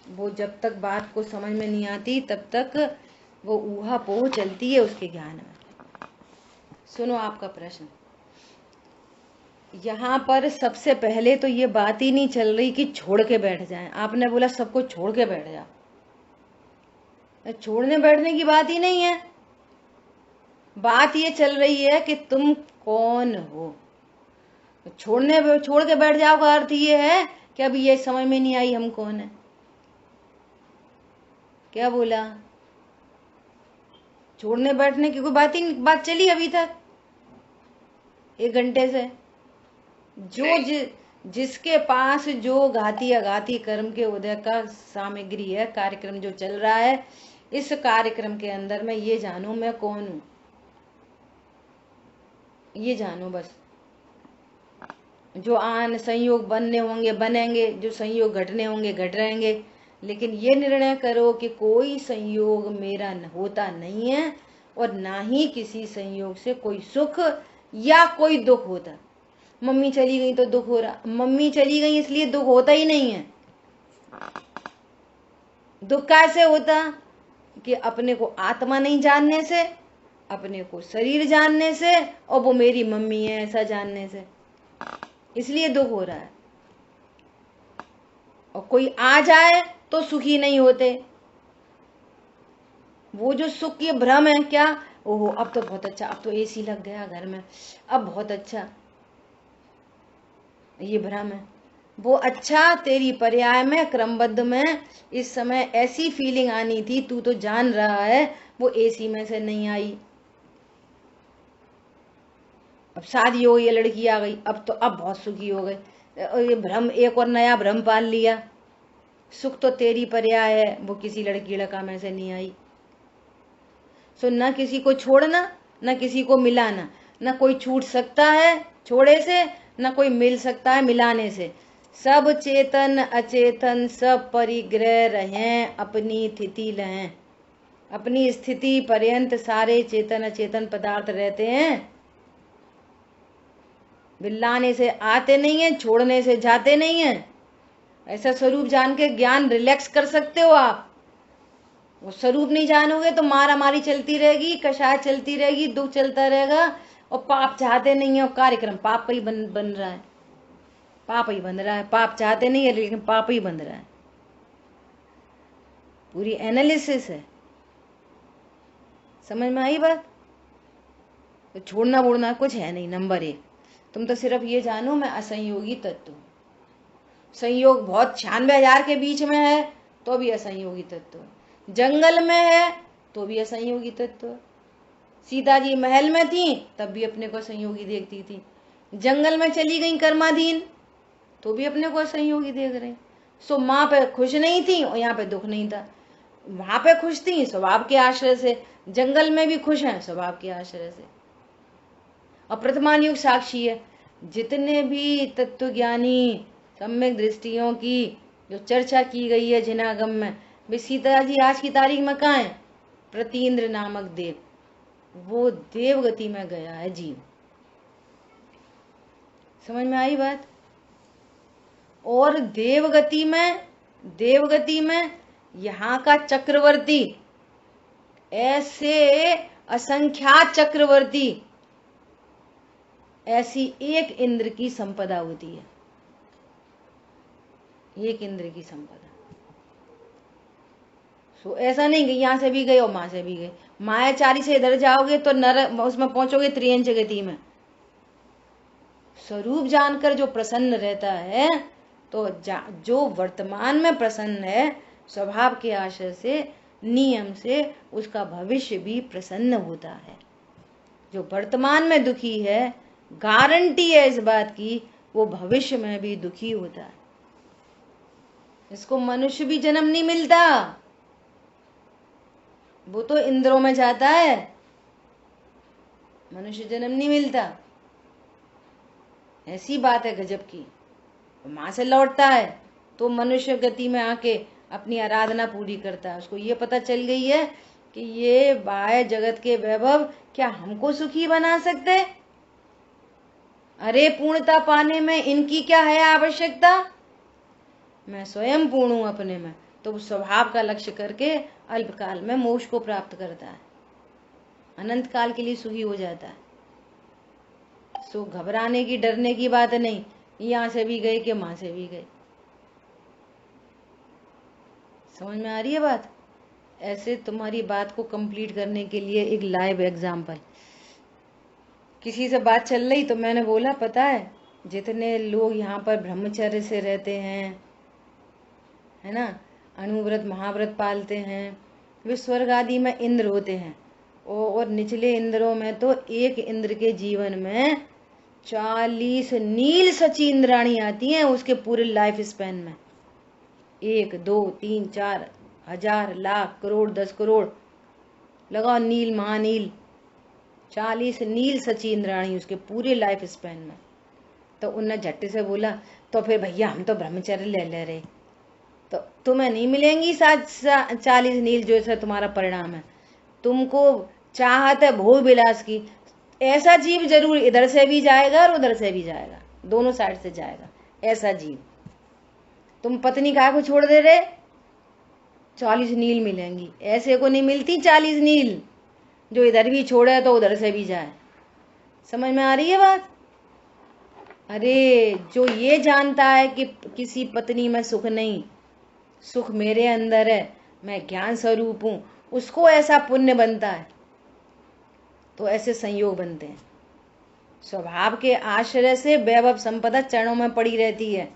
वो जब तक बात को समझ में नहीं आती तब तक वो ऊहापोह चलती है उसके ज्ञान में। सुनो आपका प्रश्न। यहाँ पर सबसे पहले तो ये बात ही नहीं चल रही कि छोड़ के बैठ जाएं। आपने बोला सबको छोड़ के बैठ जाओ, छोड़ने बैठने की बात ही नहीं है। बात ये चल रही है कि तुम कौन हो। छोड़ के बैठ जाओ का अर्थ ये है कि अभी ये समझ में नहीं आई हम कौन है। क्या बोला? छोड़ने बैठने की कोई बात चली अभी तक 1 घंटे से? जिसके पास जो घाती अघाती कर्म के उदय का सामग्री है, कार्यक्रम जो चल रहा है, इस कार्यक्रम के अंदर में ये जानो मैं कौन हूं, ये जानो बस। जो आन संयोग बनने होंगे बनेंगे, जो संयोग घटने होंगे घट रहेंगे, लेकिन ये निर्णय करो कि कोई संयोग मेरा होता नहीं है और ना ही किसी संयोग से कोई सुख या कोई दुख होता। मम्मी चली गई तो दुख हो रहा, मम्मी चली गई इसलिए दुख होता ही नहीं है। दुख कैसे होता? कि अपने को आत्मा नहीं जानने से, अपने को शरीर जानने से, और वो मेरी मम्मी है ऐसा जानने से, इसलिए दुख हो रहा है। और कोई आ जाए तो सुखी नहीं होते। वो जो सुख ये भ्रम है क्या, ओहो अब तो बहुत अच्छा, अब तो एसी लग गया घर में, अब बहुत अच्छा, ये भ्रम है। वो अच्छा तेरी पर्याय में, क्रमबद्ध में इस समय ऐसी फीलिंग आनी थी, तू तो जान रहा है वो एसी में से नहीं आई। अब शादी हो गई, लड़की आ गई, अब तो अब बहुत सुखी हो गए। ये भ्रम, एक और नया भ्रम पाल लिया। सुख तो तेरी पर्याय है, वो किसी लड़की लड़का में से नहीं आई। सो न किसी को छोड़ना, न किसी को मिलाना, न कोई छूट सकता है छोड़े से, न कोई मिल सकता है मिलाने से। सब चेतन अचेतन सब परिग्रह रहें, अपनी स्थिति रहें। अपनी स्थिति पर्यंत सारे चेतन अचेतन पदार्थ रहते हैं। मिलाने से आते नहीं है, छोड़ने से जाते नहीं है। ऐसा स्वरूप जान के ज्ञान रिलैक्स कर सकते हो आप। वो स्वरूप नहीं जानोगे तो मारा मारी चलती रहेगी, कषाय चलती रहेगी, दुख चलता रहेगा, और पाप चाहते नहीं है, और कार्यक्रम पाप पर ही बन रहा है, पाप ही बन रहा है। पाप चाहते नहीं है लेकिन पाप ही बन रहा है। पूरी एनालिसिस है, समझ में आई बात। तो छोड़ना बोड़ना कुछ है नहीं। नंबर 1, तुम तो सिर्फ ये जानो मैं असंयोगी तत्व। संयोग बहुत 96,000 के बीच में है तो भी असंयोगी तत्व है। जंगल में है तो भी असंयोगी तत्व है। सीता जी महल में थी तब भी अपने को संयोगी देखती थी। जंगल में चली गई कर्माधीन तो भी अपने को असंयोगी देख रहे। सो माँ पे खुश नहीं थी और यहाँ पे दुख नहीं था। वहां पे खुश थी स्वभाव के आश्रय से, जंगल में भी खुश हैं स्वभाव के आश्रय से। और वर्तमान युग साक्षी है। जितने भी तत्वज्ञानी सम्यक दृष्टियों की जो चर्चा की गई है जिनागम में, वे सीता जी आज की तारीख में कहाँ है? प्रतीन्द्र नामक देव, वो देवगति में गया है जीव। समझ में आई बात। और देवगति में यहाँ का चक्रवर्ती, ऐसे असंख्यात चक्रवर्ती, ऐसी एक इंद्र की संपदा होती है। एक इंद्र की संपदा। सो ऐसा नहीं कि यहाँ से भी गए और माँ से भी गए। मायाचारी से इधर जाओगे तो नर उसमें पहुंचोगे त्रियंच गति में। स्वरूप जानकर जो प्रसन्न रहता है तो जो वर्तमान में प्रसन्न है, स्वभाव के आश्रय से, नियम से, उसका भविष्य भी प्रसन्न होता है। जो वर्तमान में दुखी है, गारंटी है इस बात की, वो भविष्य में भी दुखी होता है। इसको मनुष्य भी जन्म नहीं मिलता, वो तो इंद्रों में जाता है, मनुष्य जन्म नहीं मिलता। ऐसी बात है गजब की। माँ से लौटता है तो मनुष्य गति में आके अपनी आराधना पूरी करता है। उसको ये पता चल गई है कि ये बाह्य जगत के वैभव क्या हमको सुखी बना सकते? अरे पूर्णता पाने में इनकी क्या है आवश्यकता? मैं स्वयं पूर्ण हूं अपने में। तो स्वभाव का लक्ष्य करके अल्पकाल में मोक्ष को प्राप्त करता है, अनंत काल के लिए सुखी हो जाता है। सो घबराने की, डरने की बात नहीं। यहाँ से भी गए कि माँ से भी गए। समझ में आ रही है बात। ऐसे तुम्हारी बात को कंप्लीट करने के लिए एक लाइव एग्जाम्पल। किसी से बात चल रही तो मैंने बोला, पता है जितने लोग यहाँ पर ब्रह्मचर्य से रहते हैं, है ना, अनुव्रत महाव्रत पालते हैं, वे स्वर्ग आदि में इंद्र होते हैं। और निचले इंद्रों में तो एक इंद्र के जीवन में 40 नील सची इंद्राणी आती हैं उसके पूरे लाइफ स्पैन में। 1, 2, 3, 4 हजार, लाख, करोड़, 10 करोड़ लगाओ नील, महानील, 40 नील सची इंद्राणी उसके पूरे लाइफ स्पैन में। तो उनने झट्टे से बोला, तो फिर भैया हम तो ब्रह्मचर्य ले रहे, तो तुम्हें नहीं मिलेंगी 40 नील जो ऐसा तुम्हारा परिणाम है। तुमको चाहत है भोग विलास की, ऐसा जीव जरूर इधर से भी जाएगा और उधर से भी जाएगा, दोनों साइड से जाएगा ऐसा जीव। तुम पत्नी काहे को छोड़ दे रहे? 40 नील मिलेंगी। ऐसे को नहीं मिलती 40 नील जो इधर भी छोड़े तो उधर से भी जाए। समझ में आ रही है बात? अरे जो ये जानता है कि किसी पत्नी में सुख नहीं, सुख मेरे अंदर है, मैं ज्ञान स्वरूप हूं, उसको ऐसा पुण्य बनता है। तो ऐसे संयोग बनते हैं। स्वभाव के आश्रय से वैभव संपदा चरणों में पड़ी रहती है,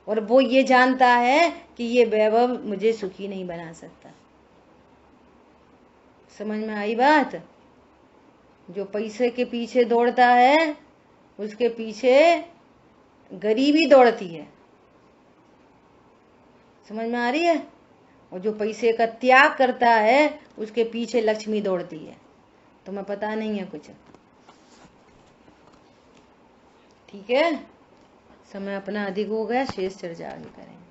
और वो ये जानता है कि ये वैभव मुझे सुखी नहीं बना सकता। समझ में आई बात? जो पैसे के पीछे दौड़ता है उसके पीछे गरीबी दौड़ती है। समझ में आ रही है? और जो पैसे का त्याग करता है उसके पीछे लक्ष्मी दौड़ती है। तुम्हें पता नहीं है कुछ? ठीक है, समय अपना अधिक हो गया, शेष चर्चा आगे करेंगे।